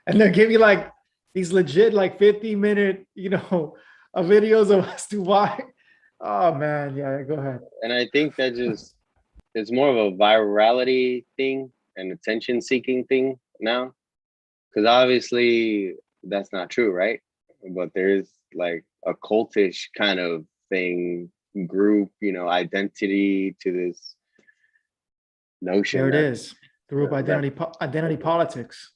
And they'll give you like these legit like 50-minute, videos of us to why. Oh man, yeah, go ahead. And I think that just it's more of a virality thing and attention seeking thing now. because obviously that's not true, right? But there's like a cultish kind of thing, group, identity to this notion There it that is. Group identity, identity politics.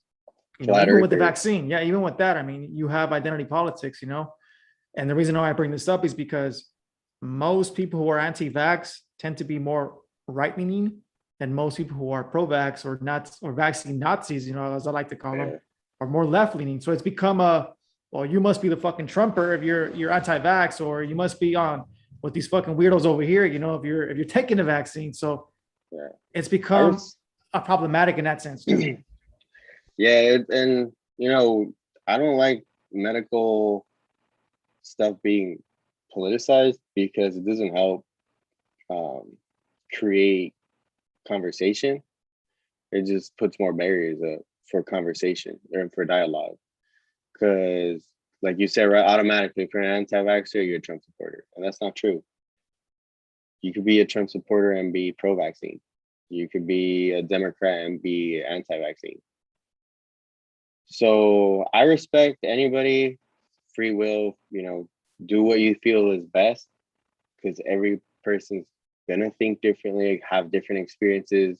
flat Even with the earthers. vaccine, yeah, even with that, I mean, you have identity politics, and the reason why I bring this up is because most people who are anti-vax tend to be more right-leaning than most people who are pro-vax or not, or vaccine Nazis, as I like to call them, Yeah. are more left-leaning. So it's become well, you must be the fucking Trumper if you're anti-vax, or you must be on with these fucking weirdos over here, if you're taking the vaccine. So Yeah. it's become a problematic in that sense too. Yeah, and I don't like medical stuff being politicized because it doesn't help create conversation. It just puts more barriers up for conversation or for dialogue. Because, like you said, right, automatically, if you're an anti-vaxxer, you're a Trump supporter, and that's not true. You could be a Trump supporter and be pro-vaccine. You could be a Democrat and be anti-vaccine. So I respect anybody, free will, do what you feel is best, because every person's gonna think differently, have different experiences.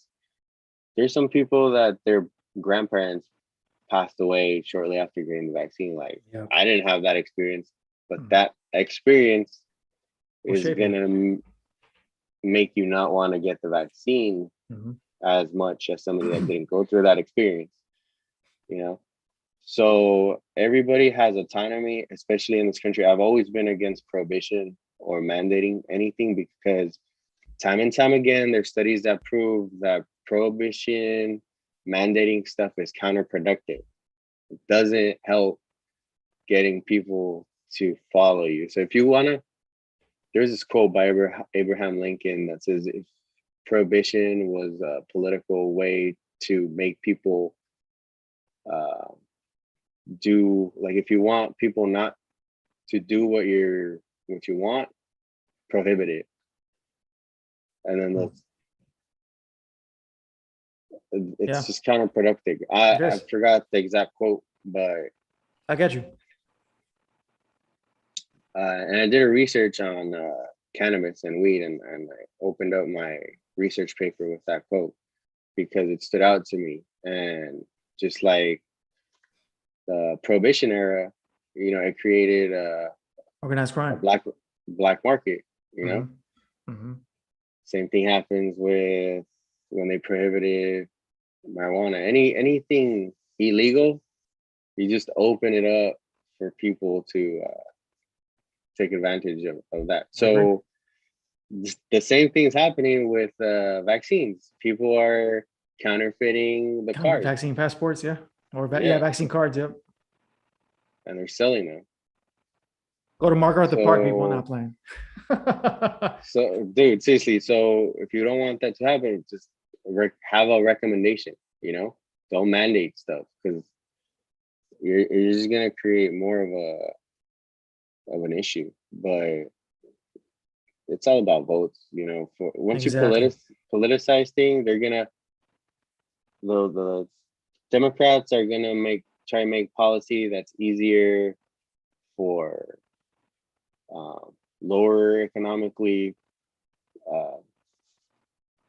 There's some people that their grandparents passed away shortly after getting the vaccine. Like, Yeah. I didn't have that experience, but that experience is gonna make you not want to get the vaccine as much as somebody that didn't go through that experience, So everybody has autonomy, especially in this country. I've always been against prohibition or mandating anything because time and time again, there's studies that prove that prohibition, mandating stuff is counterproductive. It doesn't help getting people to follow you. So if you want to, there's this quote by Abraham Lincoln that says, if prohibition was a political way to make people do, like, if you want people not to do what you want, prohibit it. And then it's just counterproductive. I forgot the exact quote, but I get you. And I did a research on cannabis and weed, and I opened up my research paper with that quote because it stood out to me. And just like the prohibition era, it created organized crime, a black market. Same thing happens with when they prohibited marijuana. Anything illegal, you just open it up for people to take advantage of that. So the same thing's happening with vaccines. People are counterfeiting the cards. Vaccine passports, yeah. Or vaccine cards, yep. And they're selling them. Go to Margaret at the Park, people not playing. So, dude, seriously. So if you don't want that to happen, just have a recommendation. Don't mandate stuff, because you're just gonna create more of an issue. But it's all about votes. For once you politicize things, they're gonna the Democrats are gonna try and make policy that's easier for lower economically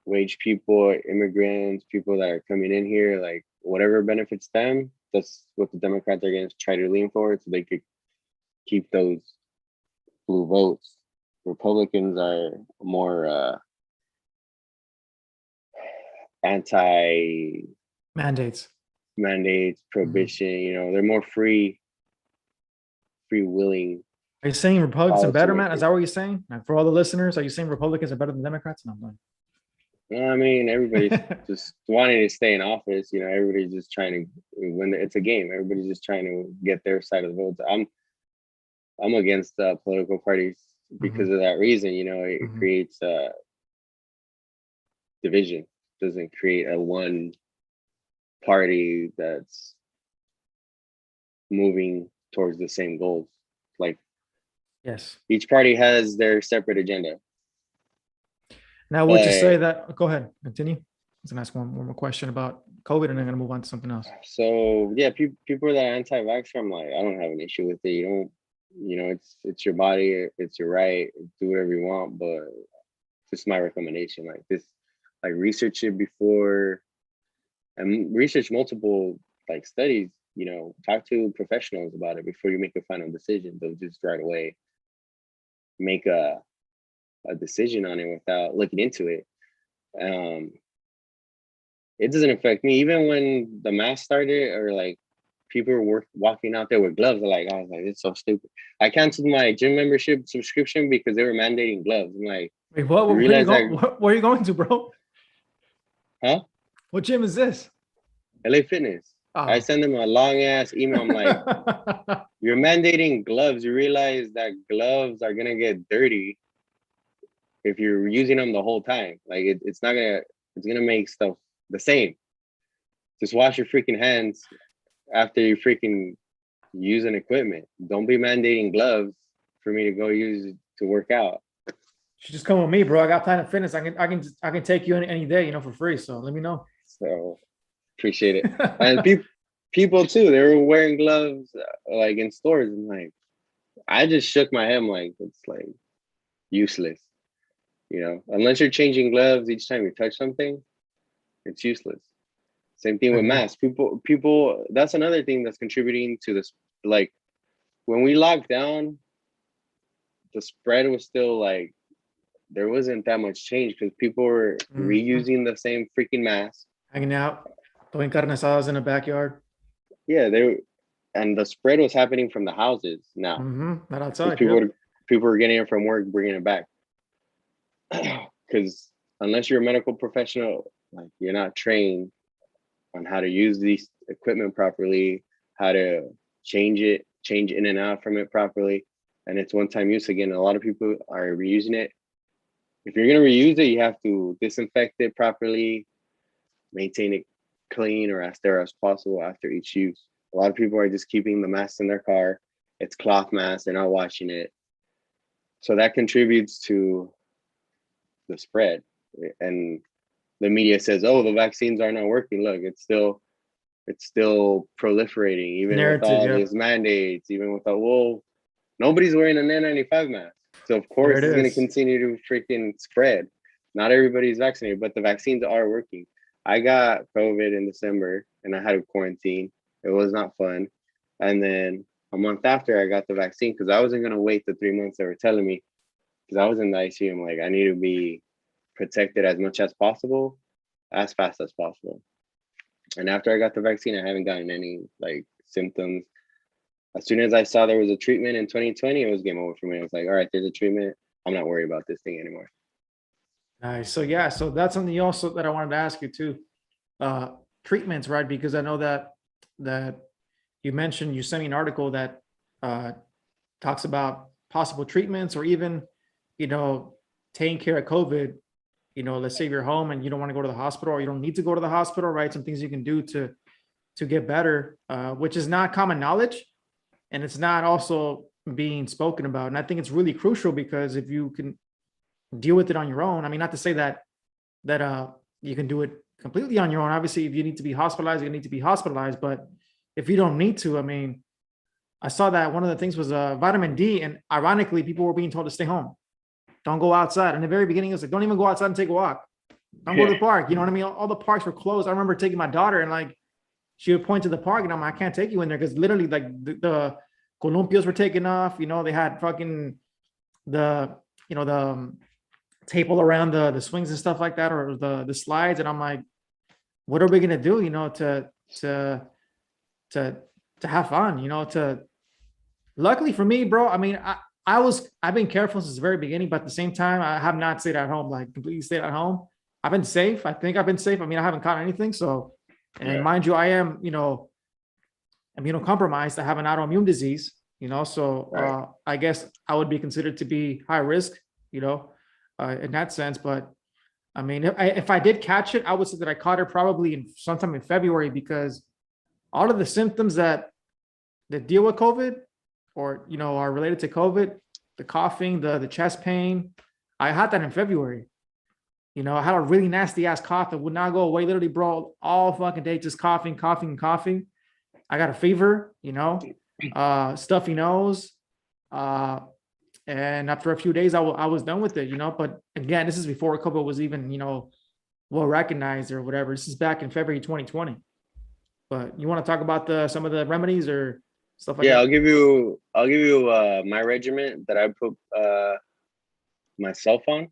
wage people, immigrants, people that are coming in here, like whatever benefits them. That's what the Democrats are going to try to lean forward, so they could keep those blue votes. Republicans are more anti mandates, prohibition. They're more free willing. Are you saying Republicans are better, man? Is that what you're saying? Like, for all the listeners, are you saying Republicans are better than Democrats? No, I'm not. I mean, everybody's just wanting to stay in office. Everybody's just trying to, when it's a game, everybody's just trying to get their side of the vote. I'm against political parties because of that reason. It creates division. It doesn't create a one party that's moving towards the same goals. Like, yes, each party has their separate agenda. Now, would you say that? Go ahead, continue. I was gonna ask one more question about COVID and then gonna move on to something else. So yeah, people that are anti-vaxxer, I'm like, I don't have an issue with it. You don't, it's your body, it's your right. Do whatever you want, but just my recommendation. Like this, like research it before, and research multiple like studies. Talk to professionals about it before you make a final decision. Don't just right away make a decision on it without looking into it. It doesn't affect me. Even when the mask started, or like people were walking out there with gloves, I was like, it's so stupid. I canceled my gym membership subscription because they were mandating gloves. I'm like, Wait, what? you Where are you realize that? going? Where are you going to, bro? Huh? What gym is this? LA Fitness. I Oh. send them a long ass email. I'm like, you're mandating gloves. You realize that gloves are gonna get dirty if you're using them the whole time. Like it's not gonna. It's gonna make stuff the same. Just wash your freaking hands after you freaking use an equipment. Don't be mandating gloves for me to go use it to work out. You just come with me, bro. I got Planet Fitness. I can take you any day, for free. So let me know. So appreciate it. And people too, they were wearing gloves like in stores. And like, I just shook my head. I'm like, it's like useless. Unless you're changing gloves each time you touch something, it's useless. Same thing with masks. People. That's another thing that's contributing to this. Like when we locked down, the spread was still like there wasn't that much change because people were reusing the same freaking mask, hanging out, doing carne asadas in the backyard. Yeah, and the spread was happening from the houses now. Not outside. People were getting it from work, bringing it back. Because unless you're a medical professional, like you're not trained on how to use these equipment properly, how to change in and out from it properly, and it's one-time use again. A lot of people are reusing it. If you're gonna reuse it, you have to disinfect it properly, maintain it clean or as sterile as possible after each use. A lot of people are just keeping the mask in their car. It's cloth mask, they're not washing it. So that contributes to the spread. And the media says, oh, the vaccines are not working. Look, it's still proliferating, even with all these mandates, even with nobody's wearing an N95 mask. So of course it's going to continue to freaking spread. Not everybody's vaccinated, but the vaccines are working. I got COVID in December and I had a quarantine. It was not fun. And then a month after I got the vaccine, because I wasn't going to wait the 3 months they were telling me, because I was in the ICU. I'm like, I need to be protected as much as possible, as fast as possible. And after I got the vaccine, I haven't gotten any like symptoms. As soon as I saw there was a treatment in 2020, it was game over for me. I was like, all right, there's a treatment. I'm not worried about this thing anymore. Nice. So yeah, so that's something also that I wanted to ask you too. Treatments, right? Because I know that you mentioned, you sent me an article that talks about possible treatments, or even, taking care of COVID. Let's say you're home and you don't want to go to the hospital, or you don't need to go to the hospital, right? Some things you can do to get better, which is not common knowledge, and it's not also being spoken about. And I think it's really crucial, because if you can deal with it on your own, I mean, not to say that you can do it completely on your own. Obviously, if you need to be hospitalized, you need to be hospitalized. But if you don't need to, I mean, I saw that one of the things was vitamin D, and ironically, people were being told to stay home. Don't go outside. In the very beginning, it was like, don't even go outside and take a walk. Don't go to the park. You know what I mean? All the parks were closed. I remember taking my daughter, and like, she would point to the park, and I'm like, I can't take you in there, because literally like the columpios were taken off. They had fucking the tape all around the swings and stuff like that, or the slides. And I'm like, what are we gonna do? To have fun. Luckily for me, bro. I mean, I've been careful since the very beginning, but at the same time, I have not stayed at home, like completely stayed at home. I've been safe. I think I've been safe. I mean, I haven't caught anything. So, and mind you, I am, immunocompromised. I have an autoimmune disease, so I guess I would be considered to be high risk, in that sense. But I mean, if I did catch it, I would say that I caught it probably sometime in February, because all of the symptoms that deal with COVID, or are related to COVID, the coughing, the chest pain, I had that in February. I had a really nasty ass cough that would not go away. Literally, bro, all fucking day, just coughing, coughing, and coughing. I got a fever, stuffy nose. Uh, and after a few days, I was done with it, But again, this is before COVID was even, well recognized or whatever. This is back in February 2020. But you want to talk about some of the remedies or stuff like Yeah, that? I'll give you my regimen that I put myself on,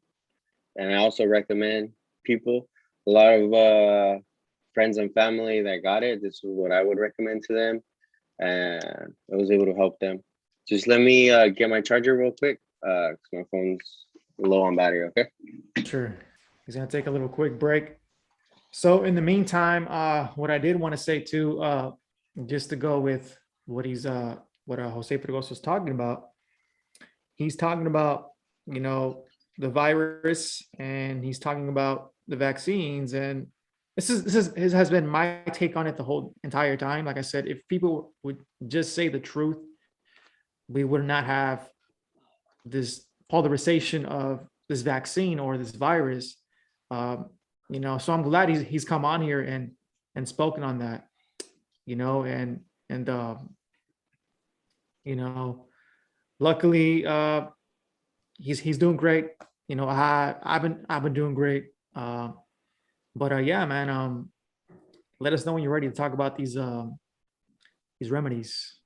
and I also recommend people. A lot of friends and family that got it, this is what I would recommend to them, and I was able to help them. Just let me get my charger real quick, 'cause my phone's low on battery. Okay. Sure. He's gonna take a little quick break. So in the meantime, what I did want to say too, just to go with what Jose Fregoso is talking about. He's talking about, the virus, and he's talking about the vaccines, and this has been my take on it the whole entire time. Like I said, if people would just say the truth, we would not have this polarization of this vaccine or this virus. So I'm glad he's come on here and spoken on that, and luckily he's doing great. I've been doing great. But yeah, man, let us know when you're ready to talk about these remedies.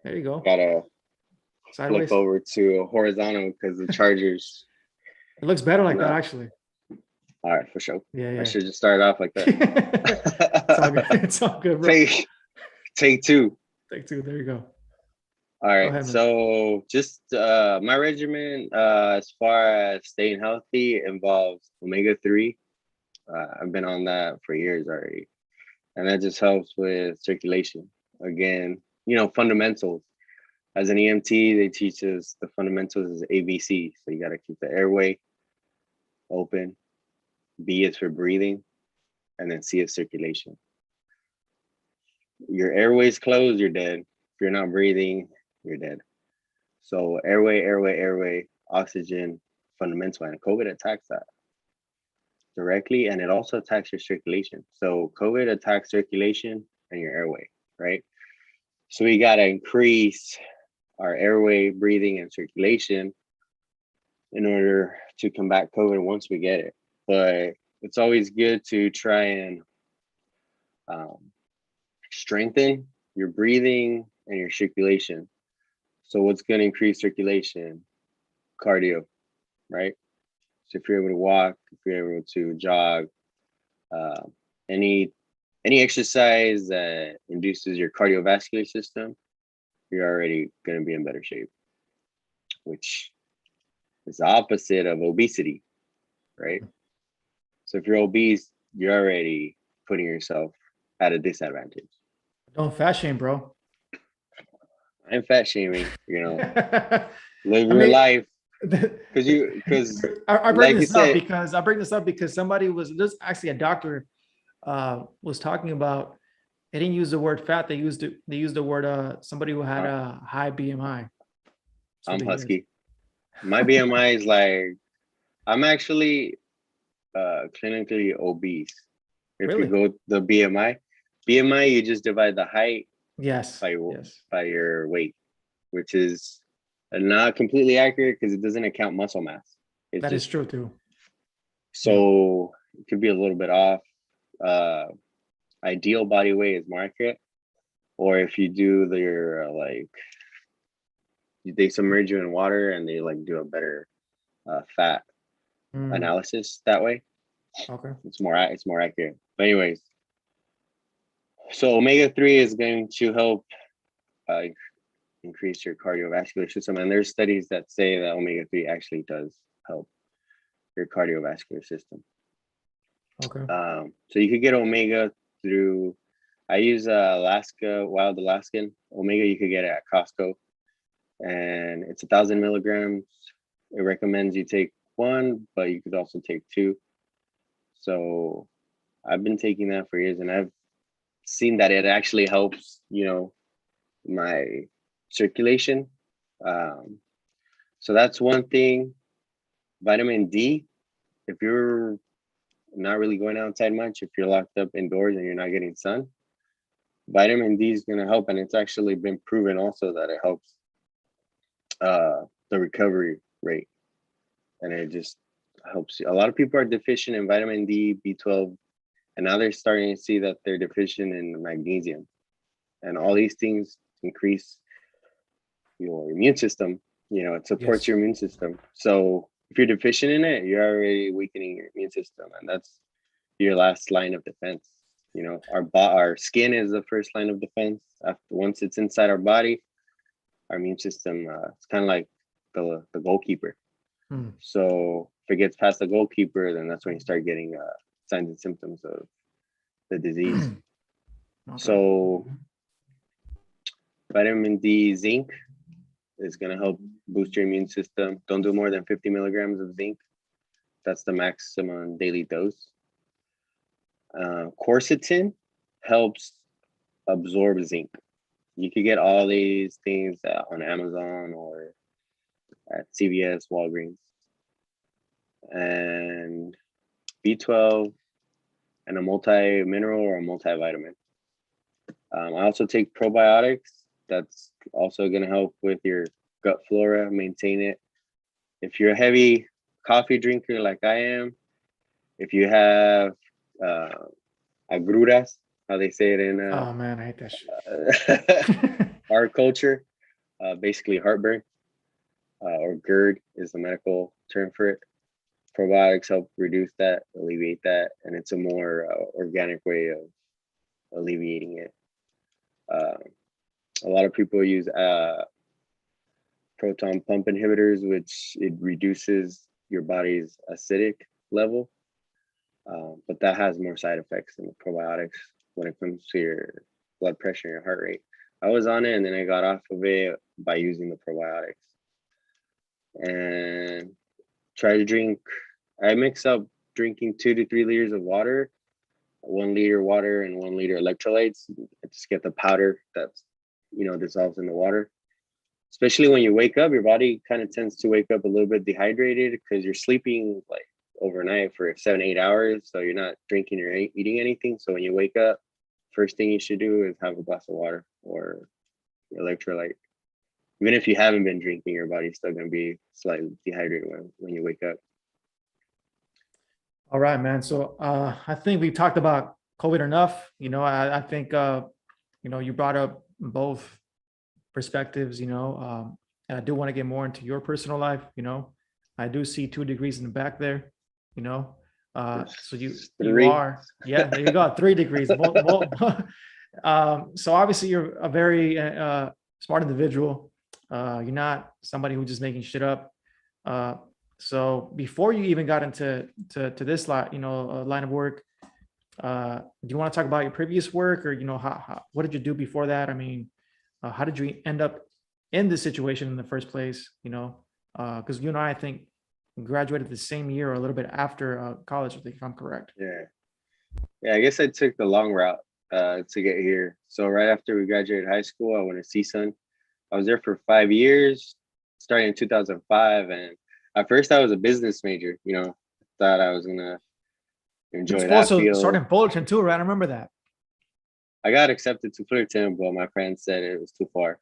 There you go. Gotta Sideways. flip over to horizontal because the chargers. It looks better like that, actually. All right, for sure. Yeah. I should just start off like that. It's all good. It's all good, bro. Take two. Take two. There you go. All right. Ahead, so just my regimen, as far as staying healthy, involves omega-3. I've been on that for years already, and that just helps with circulation. Again, fundamentals. As an EMT, they teach us the fundamentals is ABC. So you got to keep the airway open. B is for breathing, and then C is circulation. Your airway's closed, you're dead. If you're not breathing, you're dead. So airway, oxygen, fundamental, and COVID attacks that directly, and it also attacks your circulation. So COVID attacks circulation and your airway, right? So we got to increase our airway, breathing, and circulation in order to combat COVID once we get it. But it's always good to try and strengthen your breathing and your circulation. So what's going to increase circulation? Cardio, right? So if you're able to walk, if you're able to jog, any exercise that induces your cardiovascular system, you're already going to be in better shape, which is the opposite of obesity, right? So if you're obese, you're already putting yourself at a disadvantage. Don't fat shame, bro. I'm fat shaming, live your life. Because I bring this up because somebody there's actually a doctor was talking about, they didn't use the word fat, they used the word somebody who had a high BMI. I'm husky. My BMI is like, I'm actually clinically obese. If Really? you go the BMI, you just divide the height by your weight, which is not completely accurate because it doesn't account muscle mass. That is true too. So it could be a little bit off. Ideal body weight is more accurate. Or if you do they submerge you in water and they do a better fat analysis that way. Okay. It's more accurate. But anyways, so omega-3 is going to help increase your cardiovascular system, and there's studies that say that omega-3 actually does help your cardiovascular system. Okay. So you could get omega through, I use wild Alaskan omega. You could get it at Costco, and it's 1,000 milligrams. It recommends you take 1, but you could also take 2. So I've been taking that for years, and I've seen that it actually helps, my circulation. So that's one thing. Vitamin D if you're not really going outside much, if you're locked up indoors and you're not getting sun, vitamin D is going to help. And it's actually been proven also that it helps the recovery rate. And it just helps you. A lot of people are deficient in vitamin D, B12, and now they're starting to see that they're deficient in magnesium. And all these things increase your immune system. You know, it supports your immune system. So if you're deficient in it, you're already weakening your immune system, and that's your last line of defense. You know, our skin is the first line of defense. After once it's inside our body, our immune system, it's kind of like the goalkeeper. So if it gets past the goalkeeper, then that's when you start getting signs and symptoms of the disease. So vitamin D, zinc is going to help boost your immune system. Don't do more than 50 milligrams of zinc. That's the maximum daily dose. Quercetin helps absorb zinc. You could get all these things on Amazon or at CVS, Walgreens. And B12 and a multi-mineral or a multivitamin. I also take probiotics. That's also going to help with your gut flora, maintain it. If you're a heavy coffee drinker like I am, if you have agruras, how they say it in oh man, I hate that shit. our culture, basically heartburn, or GERD is the medical term for it. Probiotics help reduce that, alleviate that, and it's a more organic way of alleviating it. A lot of people use proton pump inhibitors, which it reduces your body's acidic level, but that has more side effects than the probiotics when it comes to your blood pressure and your heart rate. I was on it and then I got off of it by using the probiotics. And try to drink, I mix up drinking 2 to 3 liters of water, 1 liter water and 1 liter electrolytes. I just get the powder that's, you know, dissolves in the water. Especially when you wake up, your body kind of tends to wake up a little bit dehydrated because you're sleeping like overnight for 7-8 hours. So you're not drinking or eating anything. So when you wake up, first thing you should do is have a glass of water or electrolyte. Even if you haven't been drinking, your body's still going to be slightly dehydrated when you wake up. All right, man. So I think we talked about COVID enough. You know, I think, you know, you brought up both perspectives, you know, and I do want to get more into your personal life. You know, I do see 2 degrees in the back there, you know, so you are, yeah, there you go. 3 degrees. So obviously you're a very smart individual. You're not somebody who's just making shit up. So before you even got into this line of work, do you want to talk about your previous work, or, you know, what did you do before that? I mean, how did you end up in this situation in the first place? You know, because you and I think graduated the same year or a little bit after college, if I'm correct. Yeah, I guess I took the long route to get here. So right after we graduated high school, I went to CSUN. I was there for 5 years, starting in 2005. And at first I was a business major, you know, thought I was going to enjoy that field. Starting Fullerton too, right? I remember that. I got accepted to Fullerton, but my friends said it was too far.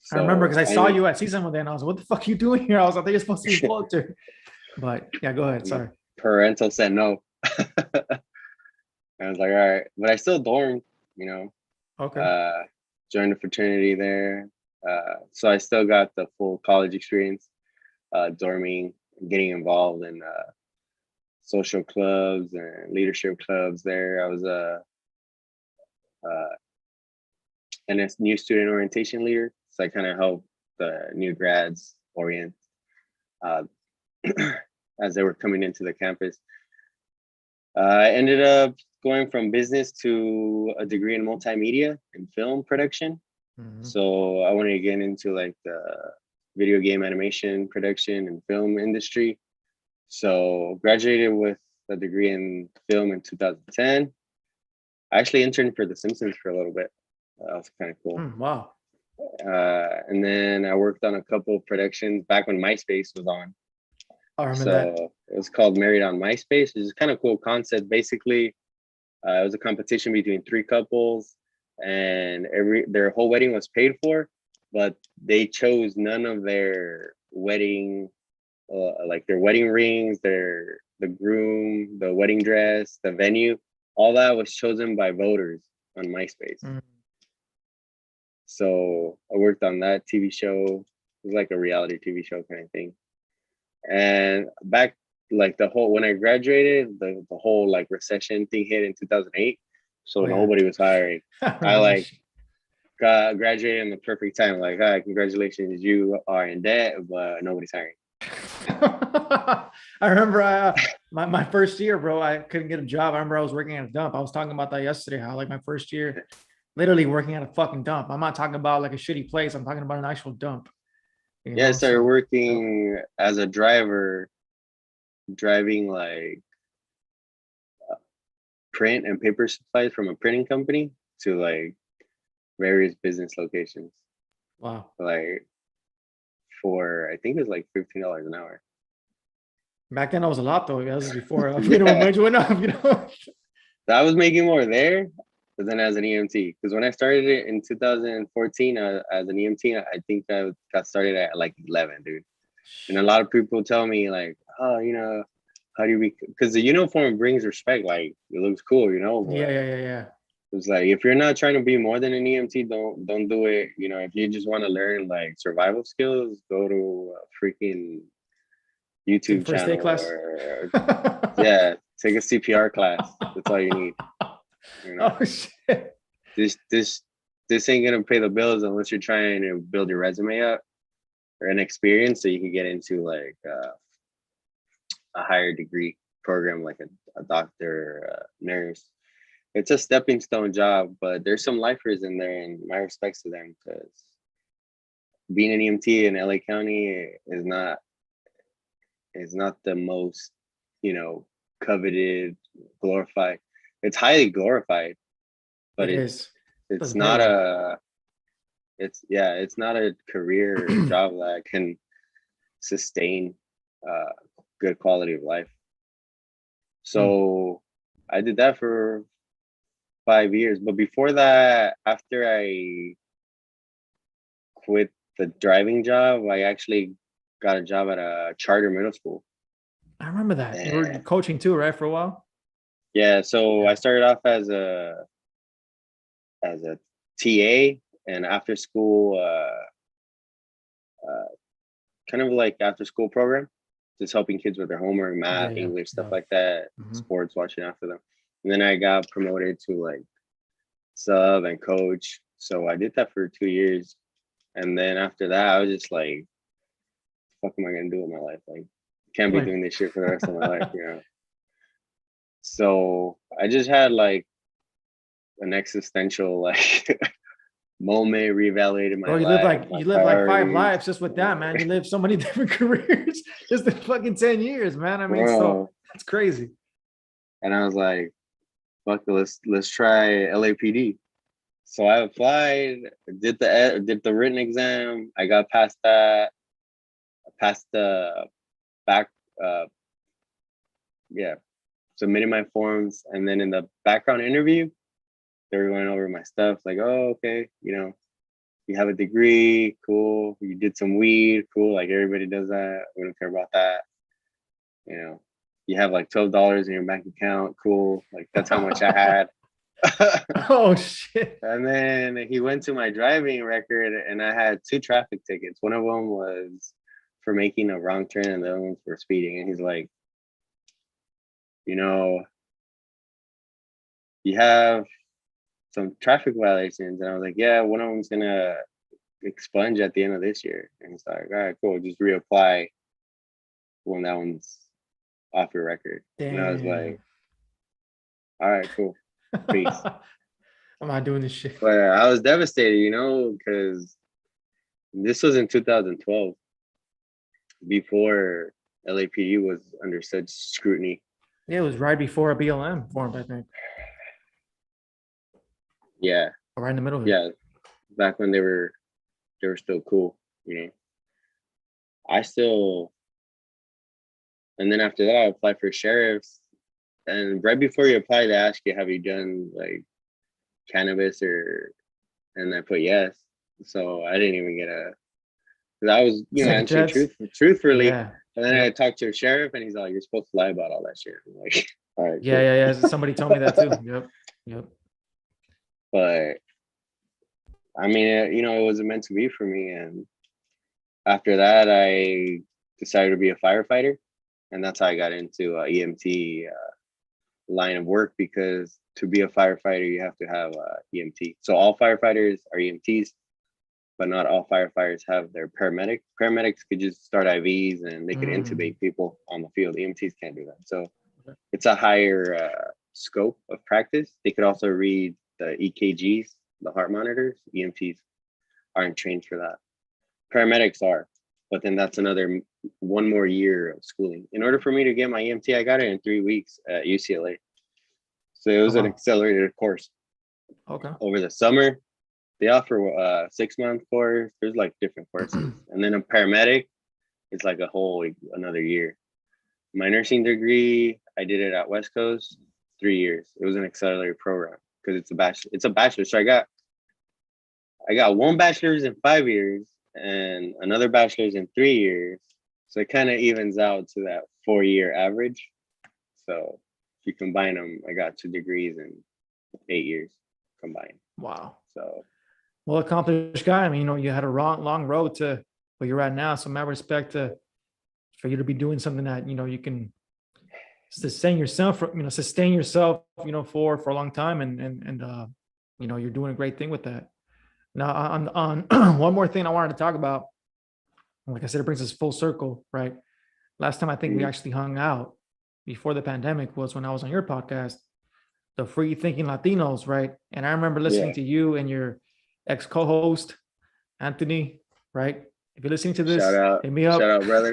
So I remember because I saw you at CSUN one day and I was like, what the fuck are you doing here? I was like, they're supposed to be Fullerton. But yeah, go ahead. Sorry. Parental said no. I was like, all right. But I still dormed, you know. Okay. Joined a fraternity there. So I still got the full college experience, dorming, getting involved in social clubs and leadership clubs there. I was a new student orientation leader. So I kind of helped the new grads orient as they were coming into the campus. I ended up going from business to a degree in multimedia and film production. Mm-hmm. So I wanted to get into like the video game animation production and film industry. So graduated with a degree in film in 2010. I actually interned for The Simpsons for a little bit. That was kind of cool. Wow. And then I worked on a couple of productions back when MySpace was on. I remember that. So it was called Married on MySpace, which is kind of cool concept. Basically, it was a competition between three couples, and their whole wedding was paid for, but they chose none of their wedding, like their wedding rings, the groom, the wedding dress, the venue. All that was chosen by voters on MySpace. Mm. So I worked on that TV show. It was like a reality TV show kind of thing. And back like when I graduated, the whole like recession thing hit in 2008. So Oh, yeah. nobody was hiring. I I remember that like shit. got graduated in the perfect time. Like, hi, congratulations, you are in debt, but nobody's hiring. I remember my first year, bro, I couldn't get a job. I remember I was working at a dump. I was talking about that yesterday, how like my first year, literally working at a fucking dump. I'm not talking about like a shitty place. I'm talking about an actual dump. Yeah, I started So working as a driver, driving like print and paper supplies from a printing company to like various business locations. wow. Like for I think it was like $15 an hour. Back then I was a lot though. That was before minimum Yeah, wage went up, so I was making more there, but then as an EMT, because when I started it in 2014 as an EMT, I think I got started at like 11, dude. And a lot of people tell me like, oh, how do you because the uniform brings respect, like it looks cool, Yeah, but yeah, yeah, yeah. it's like if you're not trying to be more than an EMT, don't do it. If you just want to learn like survival skills, go to a freaking Take YouTube first aid channel class. or yeah, take a CPR class. That's all you need. You know, Oh shit. this this this ain't gonna pay the bills unless you're trying to build your resume up or an experience so you can get into like a higher degree program like a doctor, nurse. It's a stepping stone job, but there's some lifers in there, and my respects to them because being an EMT in LA County is not the most coveted, glorified. It's highly glorified, but It it's is. it's Doesn't pay not well. a it's not a career job that can sustain uh, good quality of life. Mm. So I did that for 5 years, but before that, after I quit the driving job, I actually got a job at a charter middle school. I remember that. You were And coaching too, right? For a while. yeah, so Yeah. I started off as a TA and after school, kind of like after school program, just helping kids with their homework, Yeah, math, yeah, English, stuff yeah. like that, Mhm. sports, watching after them. And then I got promoted to like sub and coach. So I did that for 2 years. And then after that, I was just like, fuck am I gonna do with my life? Like, can't be Like, doing this shit for the rest of my life. So I just had like an existential like moment, reevaluated my bro, you live life, like my you live like five priorities. lives just with that, man. You live so many different careers just in fucking 10 years, man. I mean, so Bro. that's crazy. And I was like, fuck it, let's try LAPD. So I applied, did the written exam. I got past that. I passed the back uh yeah, submitted my forms, and then in the background interview, they were going over my stuff, like, oh, okay, you have a degree, cool. You did some weed, cool. Like everybody does that. We don't care about that. You know, you have like $12 in your bank account, cool. Like that's how much I had. Oh shit. And then he went to my driving record, and I had two traffic tickets. One of them was for making a wrong turn, and the other one for speeding. And he's like, you know, you have some traffic violations. And I was like, yeah, one of them's gonna expunge at the end of this year. And he's like, all right, cool, just reapply when that one's off your record. And I was Damn. like, all right, cool, peace. I'm not doing this shit. But I was devastated, because this was in 2012, before LAPD was under such scrutiny. Yeah, it was right before a BLM formed, I think. Yeah, Or right in the middle of it. yeah, back when they were still cool. I still And then after that, I applied for sheriff's. And right before you apply, they ask you, have you done like cannabis or, and I put yes. So I didn't even get a, because I was, Second answering chance. truthfully. Yeah. And then I Yep. talked to a sheriff and he's like, you're supposed to lie about all that shit. I'm like, all right, Yeah. cool. Yeah. Yeah. Somebody told me that too. Yep. Yep. But I mean, it wasn't meant to be for me. And after that, I decided to be a firefighter. And that's how I got into EMT line of work, because to be a firefighter, you have to have EMT. So all firefighters are EMTs, but not all firefighters have their paramedic. Paramedics could just start IVs and they could Mm. intubate people on the field. EMTs can't do that. So it's a higher scope of practice. They could also read the EKGs, the heart monitors. EMTs aren't trained for that. Paramedics are, but then that's another one more year of schooling. In order for me to get my EMT, I got it in 3 weeks at UCLA. So it Oh was an wow. accelerated course Okay. over the summer. They offer a 6-month course. There's like different courses, and then a paramedic is like a whole another year. My nursing degree, I did it at West Coast, 3 years. It was an accelerated program because it's a bachelor. It's a bachelor. So I got one bachelor's in 5 years and another bachelor's in 3 years. So it kind of evens out to that 4-year average. So if you combine them, I got 2 degrees in 8 years combined. Wow. So Well accomplished guy. I mean, you had a long road to where you're at now. So mad respect for you to be doing something that you can sustain yourself. Sustain yourself. For a long time, and you're doing a great thing with that. Now, on one more thing I wanted to talk about. Like I said, it brings us full circle, right? Last time I think we mhm. actually hung out before the pandemic was when I was on your podcast, the Free Thinking Latinos, right? And I remember listening Yeah, to you and your ex co-host Anthony, right? If you're listening to shout this, out, hit me shout up. out, brother.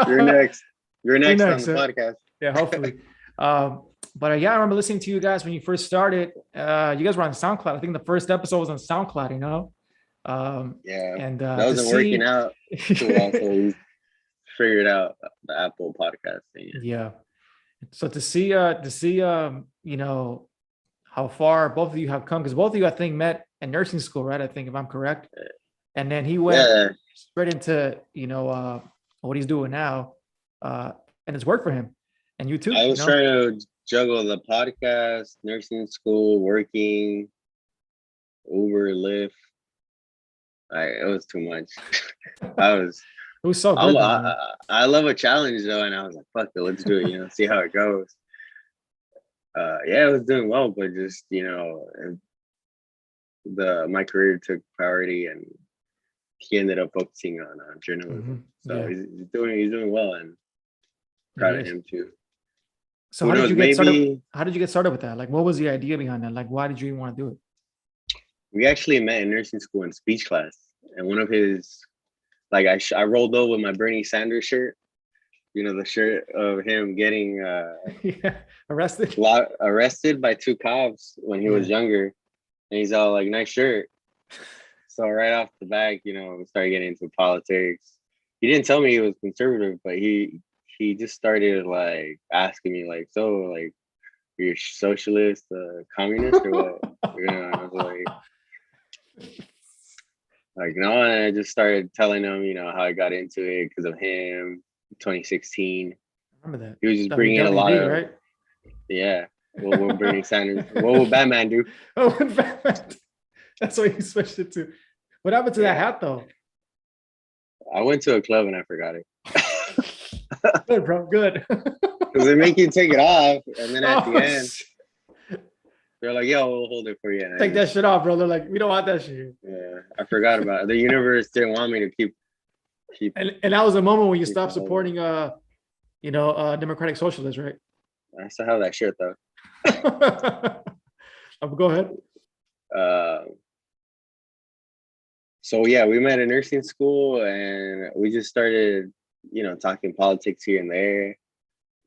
You're next. You're Me next on next. the podcast. Yeah, hopefully. But yeah, I remember listening to you guys when you first started. You guys were on SoundCloud. I think the first episode was on SoundCloud. Um, Yeah, and that to wasn't working see, out too well, so we figured out the Apple podcast thing. yeah. So to see how far both of you have come, because both of you I think met in nursing school, right? I think if I'm correct. And then he went Yeah, straight into what he's doing now, and it's worked for him, and you too. I was trying to juggle the podcast, nursing school, working, Uber, Lyft. It was too much. I was. It was so I'm. good though, man. I love a challenge though, and I was like, "Fuck it, let's do it." See how it goes. Yeah, I was doing well, but just the my career took priority, and he ended up focusing on journalism. So Yeah, he's doing well, and he proud of is. him too. So Who how did knows? you get started? Maybe How did you get started with that? Like, what was the idea behind that? Like, why did you even want to do it? we actually met in nursing school in speech class, and one of his like I rolled over with my Bernie Sanders shirt. The shirt of him getting Yeah, arrested. arrested by 2 cops when he was Yeah. younger, and he's all like, "Nice shirt." So right off the back, we started getting into politics. He didn't tell me he was conservative, but he just started like asking me like, "So like, you're socialist, communist, or what?" And I was like, no. And I just started telling him, how I got into it because of him. 2016, Remember that he was just bringing a lot WWD, of, right? yeah. What will Bernie Sanders? What will Batman do? Oh, that's what you switched it to. What happened to that Yeah, hat though? I went to a club and I forgot it Good, bro. Good. because they make you take it off, and then at the Oh, end they're like, "Yo, we'll hold it for you." And I take that just, shit off, brother. Like, we don't want that shit. yeah, I forgot about it. The universe didn't want me to keep And that was a moment when you keep stopped the whole. supporting democratic socialists, right? I still have that shirt though. Go ahead. Uh, so yeah, we met in nursing school, and we just started, talking politics here and there,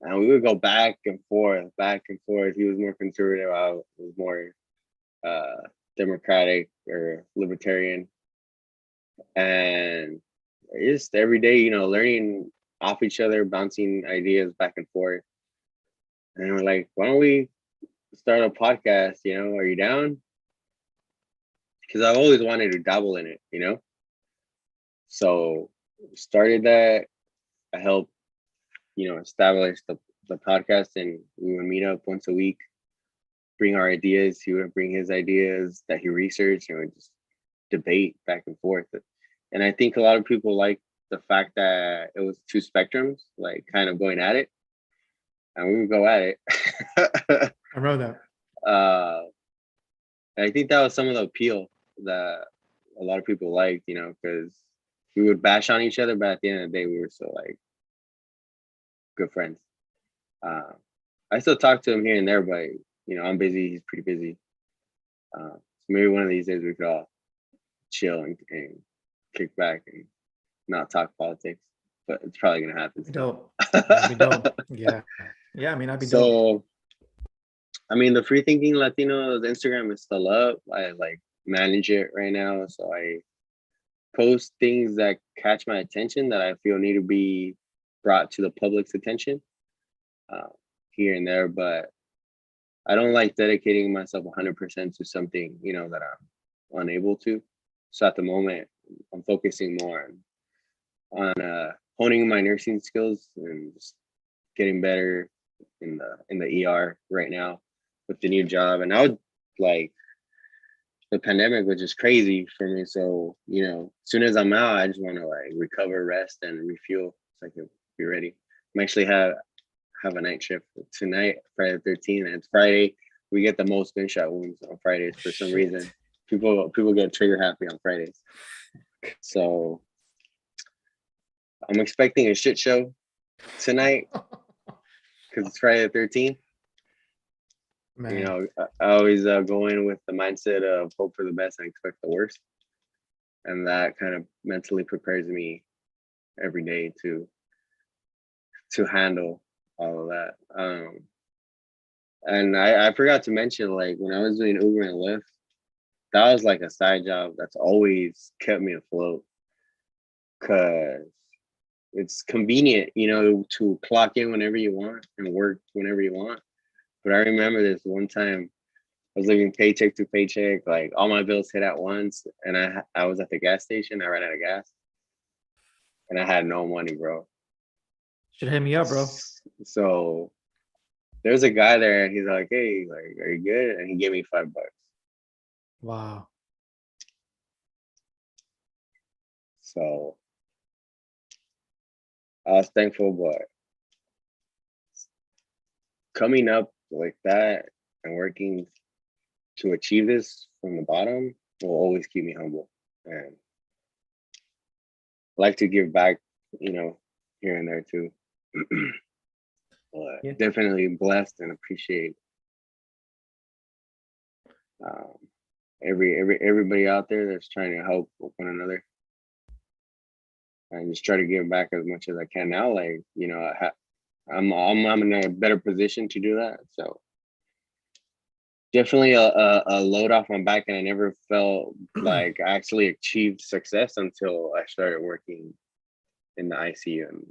and we would go back and forth, back and forth. He was more conservative. I was more democratic or libertarian, and just every day, learning off each other, bouncing ideas back and forth. And we're like, why don't we start a podcast? Are you down? Because I've always wanted to dabble in it. So started that. I helped, establish the podcast, and we would meet up once a week, bring our ideas. He would bring his ideas that he researched, and we just debate back and forth. And I think a lot of people like the fact that it was two spectrums, like kind of going at it, and we would go at it. I wrote that. I think that was some of the appeal that a lot of people liked, because we would bash on each other, but at the end of the day, we were still like good friends. I still talk to him here and there, but I'm busy. He's pretty busy. So maybe one of these days we could all chill and kick back and not talk politics. But it's probably gonna happen. Dope. That'd be dope. Yeah. I mean, that'd be dope. So, I mean, the Free Thinking Latinos Instagram is still up. I like manage it right now, so I post things that catch my attention that I feel need to be brought to the public's attention here and there, but I don't like dedicating myself 100% to something, that I'm unable to. So at the moment, I'm focusing more on honing my nursing skills and just getting better in the ER right now with the new job. And I would like, the pandemic was just crazy for me. So, as soon as I'm out, I just want to like recover, rest, and refuel so I can be ready. I'm actually have a night shift tonight, Friday the 13th, and it's Friday. We get the most gunshot wounds on Fridays for some reason. People get trigger happy on Fridays. So I'm expecting a shit show tonight because it's Friday the 13th. Man. I always go in with the mindset of hope for the best and expect the worst. And that kind of mentally prepares me every day to handle all of that. And I forgot to mention, like, when I was doing Uber and Lyft, that was like a side job that's always kept me afloat, because it's convenient, to clock in whenever you want and work whenever you want. But I remember this one time I was living paycheck to paycheck, like all my bills hit at once, and I was at the gas station. I ran out of gas, and I had no money, bro. Should hit me up, bro. So there's a guy there, and he's like, "Hey, like, are you good?" And he gave me $5. Wow. So I was thankful, but coming up like that and working to achieve this from the bottom will always keep me humble, and I like to give back, here and there too. But definitely blessed and appreciate everybody out there that's trying to help one another, and just try to give back as much as I can now. Like, I'm in a better position to do that. So definitely a load off my back, and I never felt like I actually achieved success until I started working in the ICU and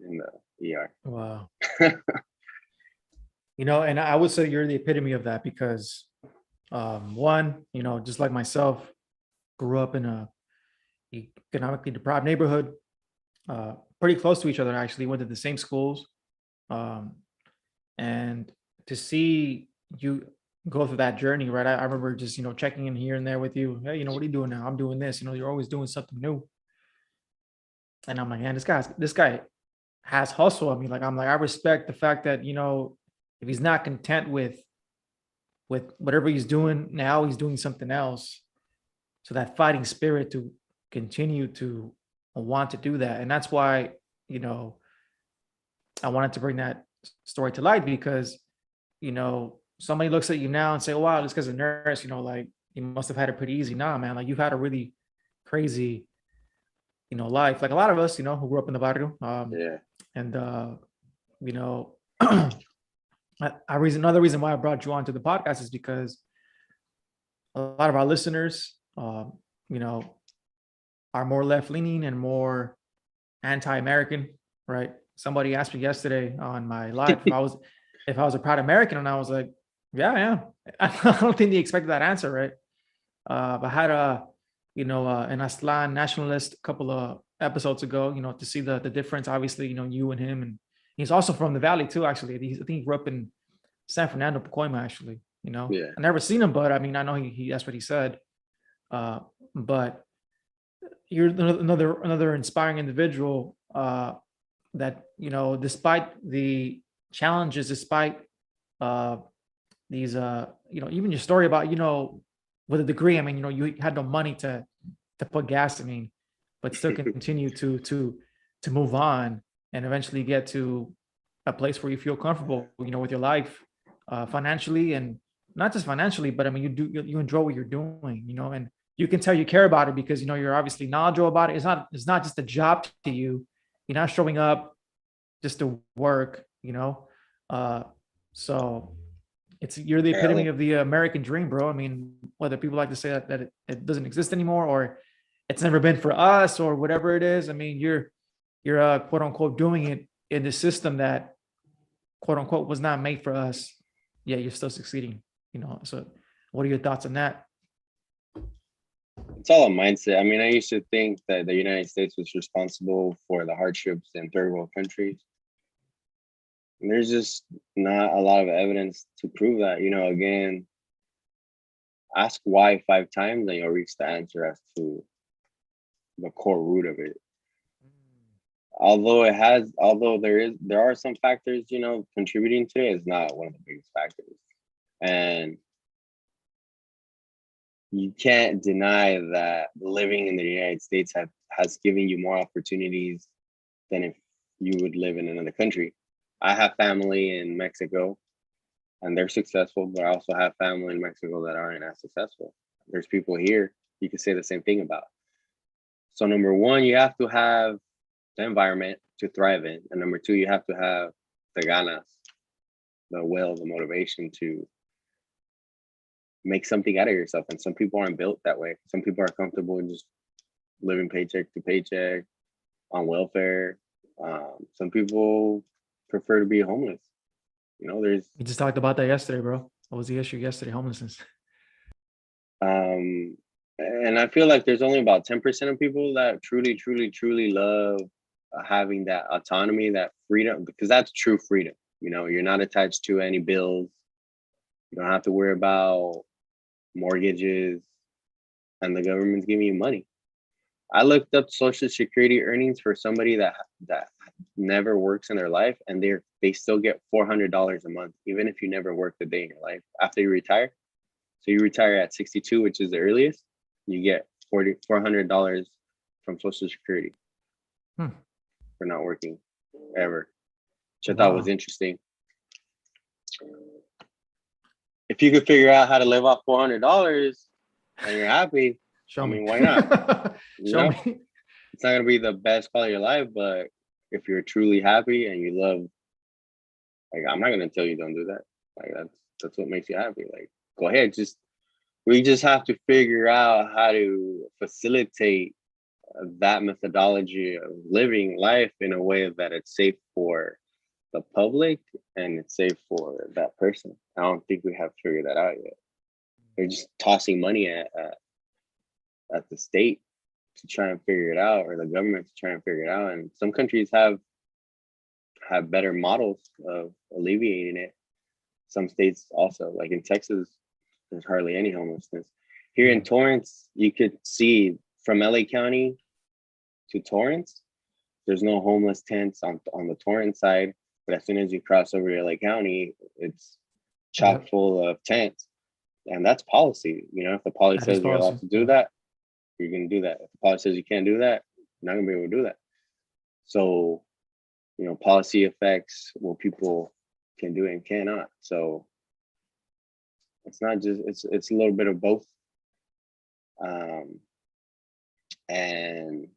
in the ER. Wow. And I would say you're the epitome of that, because one, just like myself, grew up in a economically deprived neighborhood, pretty close to each other, actually went to the same schools. And to see you go through that journey, right? I remember just, checking in here and there with you. Hey, what are you doing now? I'm doing this. You're always doing something new. And I'm like, man, this guy has hustle. I mean, like, I respect the fact that, if he's not content with whatever he's doing now, he's doing something else. So that fighting spirit to continue to want to do that. And that's why, I wanted to bring that story to light, because, somebody looks at you now and say, oh, wow, this guy's a nurse, like, you must have had it pretty easy. Nah, man, like, you've had a really crazy, life. Like a lot of us, who grew up in the barrio. And, another reason why I brought you onto the podcast is because a lot of our listeners, are more left leaning and more anti-American, right? Somebody asked me yesterday on my live if I was a proud American, and I was like, yeah, I am. I don't think they expected that answer, right? I had an Aslan nationalist a couple of episodes ago, to see the difference. Obviously, you and him, and he's also from the Valley too. Actually, I think he grew up in San Fernando, Pacoima. Actually, Yeah. I never seen him, but I mean, I know he that's what he said. But you're another inspiring individual that despite the challenges, despite uh, these even your story about with a degree. I mean, you had no money to put gas. I mean, but still continue to move on and eventually get to a place where you feel comfortable, with your life, financially, and not just financially, but I mean, you enjoy what you're doing, and you can tell you care about it because you're obviously knowledgeable about it. It's not just a job to you. You're not showing up just to work, uh, so you're the epitome Apparently. of the American dream, bro. I mean, whether people like to say that it doesn't exist anymore or it's never been for us or whatever it is. I mean, you're quote unquote doing it in the system that quote unquote was not made for us. Yeah, you're still succeeding. So what are your thoughts on that? It's all a mindset. I mean, I used to think that the United States was responsible for the hardships in third world countries. And there's just not a lot of evidence to prove that. Again, ask why 5 times and you'll reach the answer as to the core root of it. Although there are some factors, contributing to it, is not one of the biggest factors. And you can't deny that living in the United States has given you more opportunities than if you would live in another country. I have family in Mexico and they're successful, but I also have family in Mexico that aren't as successful. There's people here you could say the same thing about. So number one, you have to have the environment to thrive in. And number two, you have to have the ganas, the will, the motivation to make something out of yourself. And some people aren't built that way. Some people are comfortable in just living paycheck to paycheck on welfare. Some people prefer to be homeless. We just talked about that yesterday, bro. What was the issue yesterday? Homelessness. And I feel like there's only about 10% of people that truly, truly, truly love having that autonomy, that freedom, because that's true freedom. You're not attached to any bills. You don't have to worry about mortgages, and the government's giving you money. I looked up Social Security earnings for somebody that never works in their life, and they still get $400 a month, even if you never worked a day in your life after you retire. So you retire at 62, which is the earliest, you get $400 from Social Security for not working ever, which I thought was interesting. If you could figure out how to live off $400 and you're happy, Show me. why not? Show me. It's not gonna be the best part of your life, but if you're truly happy and you love, like, I'm not gonna tell you don't do that. Like, that's what makes you happy. Like, go ahead. We just have to figure out how to facilitate that methodology of living life in a way that it's safe for the public and it's safe for that person. I don't think we have figured that out yet. They're just tossing money at the state to try and figure it out, or the government to try and figure it out. And some countries have better models of alleviating it. Some states also, like in Texas, there's hardly any homelessness. Here in Torrance, you could see from LA County to Torrance, there's no homeless tents on the Torrance side. But as soon as you cross over to LA County, it's chock full of tents. And that's policy. If the policy says you're allowed to do that, you're going to do that. If the policy says you can't do that, you're not going to be able to do that. So, policy affects what people can do and cannot. So it's not just, it's a little bit of both. And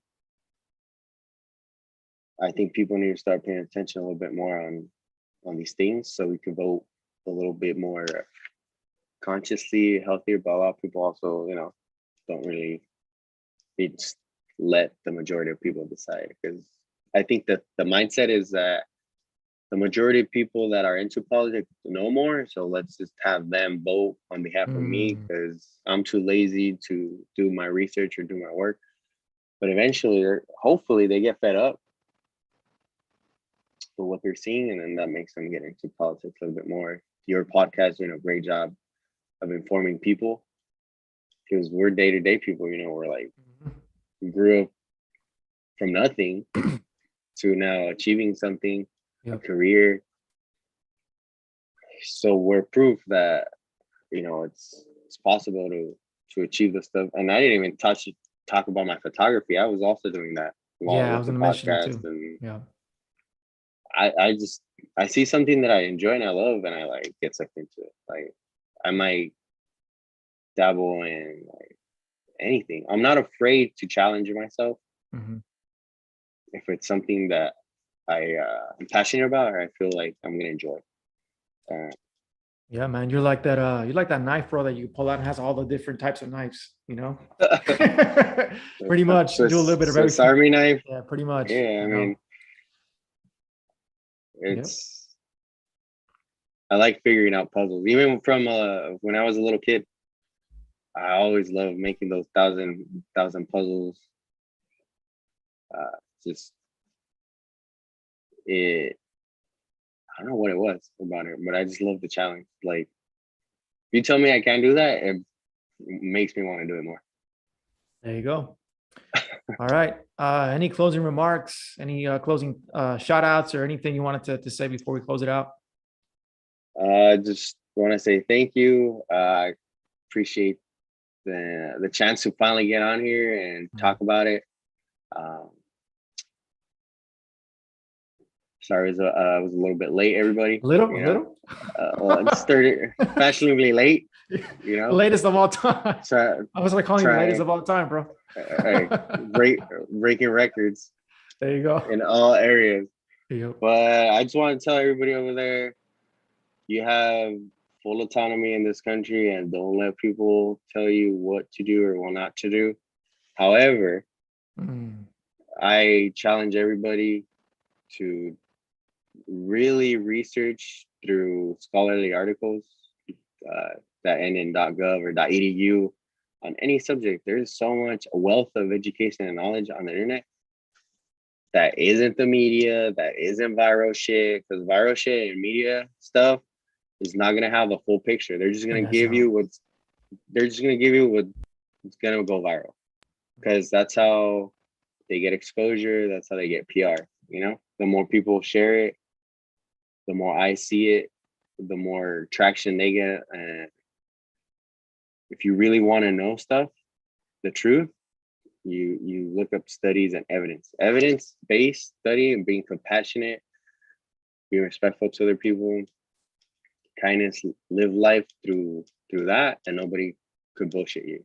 I think people need to start paying attention a little bit more on these things so we can vote a little bit more consciously, healthier. But a lot of people also, don't really, they just let the majority of people decide, because I think that the mindset is that the majority of people that are into politics know more. So let's just have them vote on behalf of me because I'm too lazy to do my research or do my work. But eventually, hopefully, they get fed up with what they're seeing, and then that makes them get into politics a little bit more. Your podcast doing a great job of informing people because we're day-to-day people. We're like we grew up from nothing to now achieving something, a career. So we're proof that it's possible to achieve the stuff. And I didn't even talk about my photography. I was also doing that I was gonna mention it too. And I see something that I enjoy and I love, and I like get sucked into it. Like I might dabble in like anything. I'm not afraid to challenge myself if it's something that I'm passionate about or I feel like I'm gonna enjoy. Yeah, man, you're like that knife, bro, that you pull out and has all the different types of knives, pretty much do a little bit of everything. Swiss Army knife. Yeah, pretty much. Yeah, I mean, I like figuring out puzzles. Even from when I was a little kid, I always loved making those thousand puzzles. I don't know what it was about it, but I just love the challenge. Like, if you tell me I can't do that, it makes me want to do it more. There you go. All right. Any closing remarks? Any closing shout outs or anything you wanted to say before we close it out? Just want to say thank you. I appreciate the chance to finally get on here and talk about it. Sorry, I was a little bit late, everybody. A little? Well, I started fashionably late, Latest of all time. So, I was like calling you the latest of all time, bro. Breaking records. There you go. In all areas. Yep. But I just want to tell everybody over there, you have full autonomy in this country and don't let people tell you what to do or what not to do. However, I challenge everybody to really research through scholarly articles that end in .gov or .edu on any subject. There's so much wealth of education and knowledge on the internet that isn't the media, that isn't viral shit, because viral shit and media stuff is not gonna have the full picture. They're just gonna give you what's gonna go viral, because that's how they get exposure. That's how they get PR. The more people share it, the more I see it, the more traction they get. And if you really want to know stuff, the truth, you look up studies and evidence-based study, and being compassionate, be respectful to other people, kindness, live life through that, and nobody could bullshit you.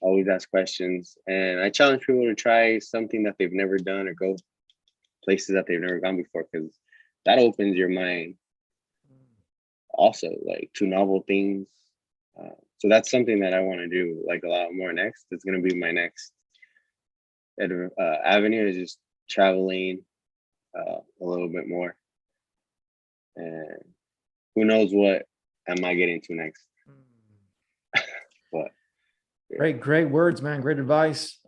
Always ask questions, and I challenge people to try something that they've never done or go places that they've never gone before, because that opens your mind also, like, to novel things. So that's something that I want to do like a lot more next. It's going to be my next avenue, is just traveling a little bit more, and who knows what am I getting to next. But Great words, man. Great advice.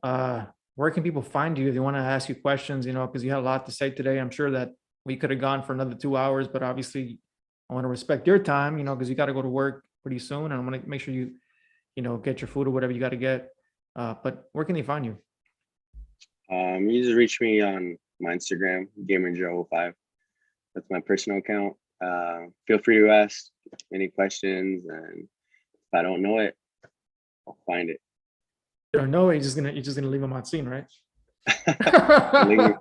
Where can people find you if they want to ask you questions, because you had a lot to say today. I'm sure that we could have gone for another 2 hours, but obviously I want to respect your time, because you got to go to work pretty soon, and I want to make sure you get your food or whatever you got to get. But where can they find you? You just reach me on my Instagram, GamerJoe05. That's my personal account. Feel free to ask any questions, and if I don't know it, I'll find it. You don't know it, you're just gonna leave them on scene, right? I'm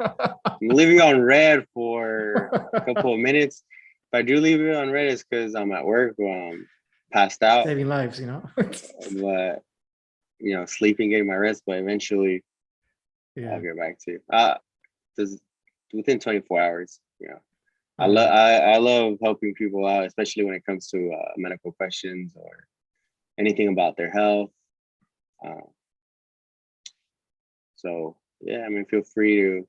leaving on red for a couple of minutes. If I do leave it on red, it's because I'm at work or I'm passed out. Saving lives, But sleeping, getting my rest, but eventually I'll get back to you. Within 24 hours. I love helping people out, especially when it comes to medical questions or anything about their health. So yeah, I mean, feel free to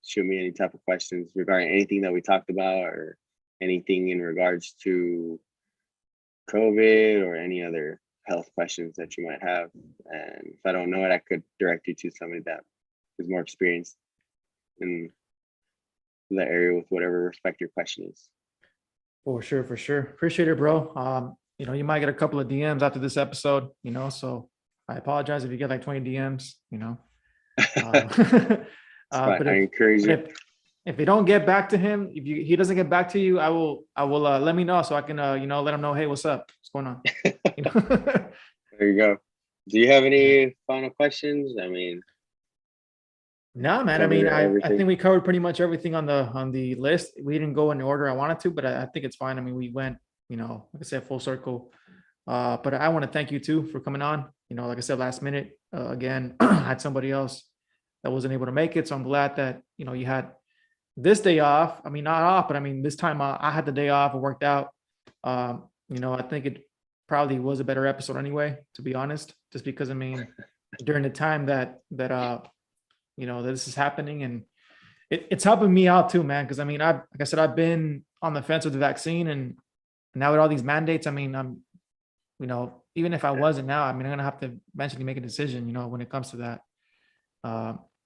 shoot me any type of questions regarding anything that we talked about or anything in regards to COVID or any other health questions that you might have. And if I don't know it, I could direct you to somebody that is more experienced in the area with whatever respect your question is. For sure, for sure. Appreciate it, bro. You might get a couple of DMs after this episode, so I apologize if you get like 20 DMs, I encourage but it. if you don't get back to him, if he doesn't get back to you, I will let me know so I can let him know, hey, what's up? What's going on? There you go. Do you have any final questions? I mean, no, man. I mean, I think we covered pretty much everything on the list. We didn't go in the order I wanted to, but I think it's fine. I mean, we went, like I said, full circle. But I want to thank you too for coming on. Like I said, last minute, again, I had somebody else that wasn't able to make it. So I'm glad that, you had this day off. I mean, not off, but I mean, this time I had the day off. It worked out. I think it probably was a better episode anyway, to be honest, just because, I mean, during the time that this is happening, and it's helping me out too, man. Cause I mean, like I said, I've been on the fence with the vaccine, and now with all these mandates, I mean, I'm, even if I wasn't now, I mean, I'm going to have to eventually make a decision, when it comes to that.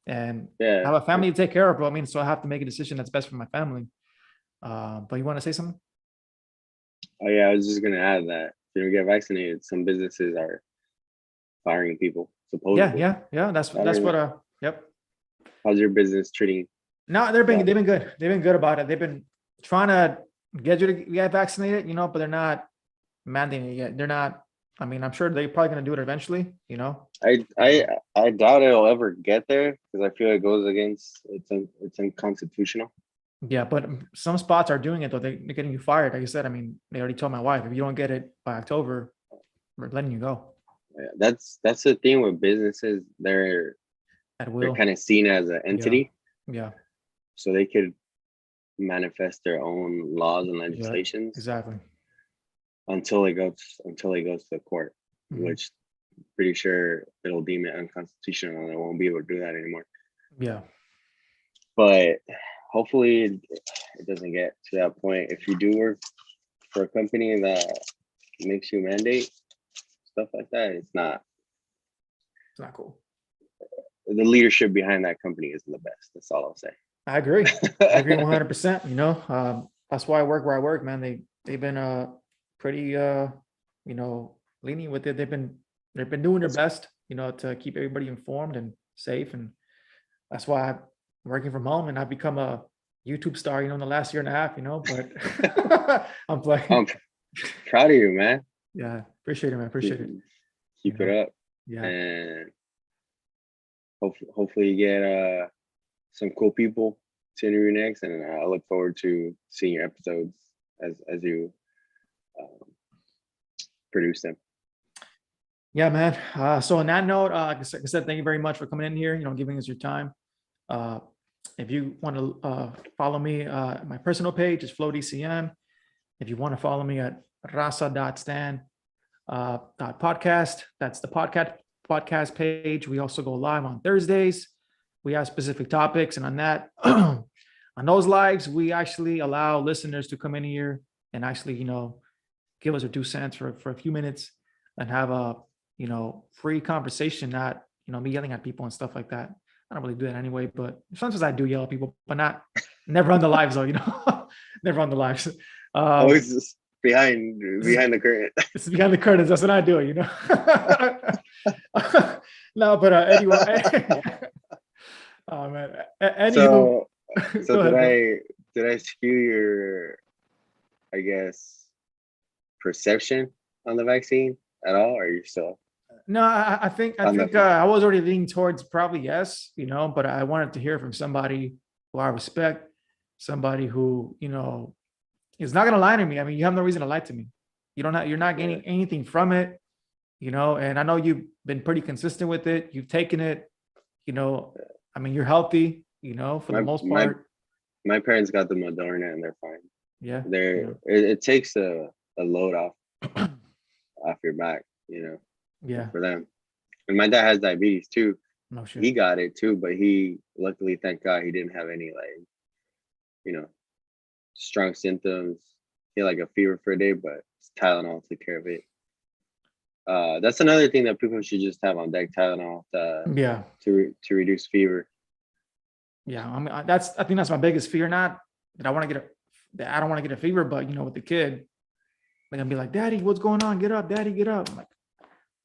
And I have a family to take care of, bro. I mean, so I have to make a decision that's best for my family. But you want to say something? Oh yeah, I was just gonna add that if you don't get vaccinated, some businesses are firing people. Supposedly. Yeah. That's what. Yep. How's your business treating? No, they've been good. They've been good about it. They've been trying to get you to get vaccinated, but they're not mandating it yet. They're not. I mean, I'm sure they're probably going to do it eventually, I doubt it'll ever get there because I feel it goes against it's unconstitutional. Yeah, but some spots are doing it though. They're getting you fired. Like I said, I mean, they already told my wife, if you don't get it by October, we're letting you go. Yeah, that's the thing with businesses. They're kind of seen as an entity. Yeah. So they could manifest their own laws and legislations. Exactly. Until it goes to the court, which pretty sure it'll deem it unconstitutional and it won't be able to do that anymore. Yeah. But hopefully it doesn't get to that point. If you do work for a company that makes you mandate stuff like that, it's not cool. The leadership behind that company isn't the best. That's all I'll say. I agree. I agree 100%. That's why I work where I work, man. They've been pretty lenient with it. They've been doing their best, to keep everybody informed and safe. And that's why I'm working from home, and I've become a YouTube star, in the last year and a half, but I'm playing. I'm proud of you, man. Yeah. Appreciate it, man. Appreciate it. Keep it up. Yeah. And hopefully you get some cool people to interview next. And I look forward to seeing your episodes as you produce them. Yeah, man. So on that note, like I said, thank you very much for coming in here, giving us your time. If you want to follow me, my personal page is FlowDCM. If you want to follow me at rasa.stan podcast, that's the podcast page. We also go live on Thursdays. We have specific topics, and on that, on those lives, we actually allow listeners to come in here and actually, give us a 2 cents for a few minutes and have a, free conversation, not, me yelling at people and stuff like that. I don't really do that anyway, but sometimes I do yell at people, but never on the lives though, never on the lives. Always just behind the curtain. It's behind the curtains. That's what I do, No, but anyway. Oh man. So did I skew your, I guess, perception on the vaccine at all, or are you still? No, I think I was already leaning towards probably yes, but I wanted to hear from somebody who I respect, somebody who, is not going to lie to me. I mean, you have no reason to lie to me. You're not gaining anything from it, and I know you've been pretty consistent with it. You've taken it, I mean, you're healthy, for the most part. My parents got the Moderna and they're fine. Yeah. It takes a load off your back, Yeah. for them. And my dad has diabetes too. No shit. he got it too, but he luckily, thank God, he didn't have any like, you know, strong symptoms. He had like a fever for a day, but Tylenol took care of it. That's another thing that people should just have on deck: Tylenol Yeah. to reduce fever. Yeah. I mean, I think that's my biggest fear. Not that I don't want to get a fever, but with the kid, they're gonna be like, "Daddy, what's going on? Get up, Daddy, get up." I'm like,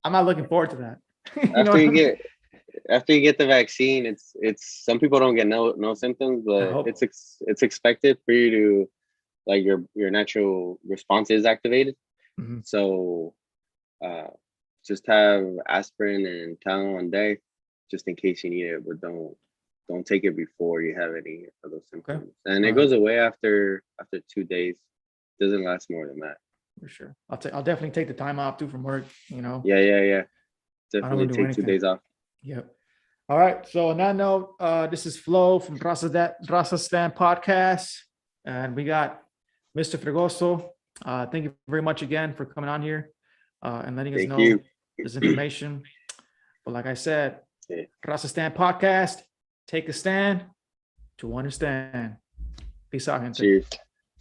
I'm not looking forward to that. You know After what you I mean? get after you get the vaccine, it's some people don't get no symptoms, I but hope. it's expected for you to, like, your natural response is activated. Mhm. So just have aspirin and Tylenol on deck just in case you need it, but don't take it before you have any of those symptoms. And All it right. goes away after 2 days. Doesn't last more than that. For sure. I'll definitely take the time off too from work. Yeah. I don't Definitely want to do take 2 anything. days off. Yep. All right. So on that note, this is Flo from Rasa Stand Podcast, and we got Mr. Fregoso. Thank you very much again for coming on here and letting us Thank know you. this information. But like I said, Yeah. Rasa Stand Podcast, take a stand to understand. Peace out, gente. Cheers.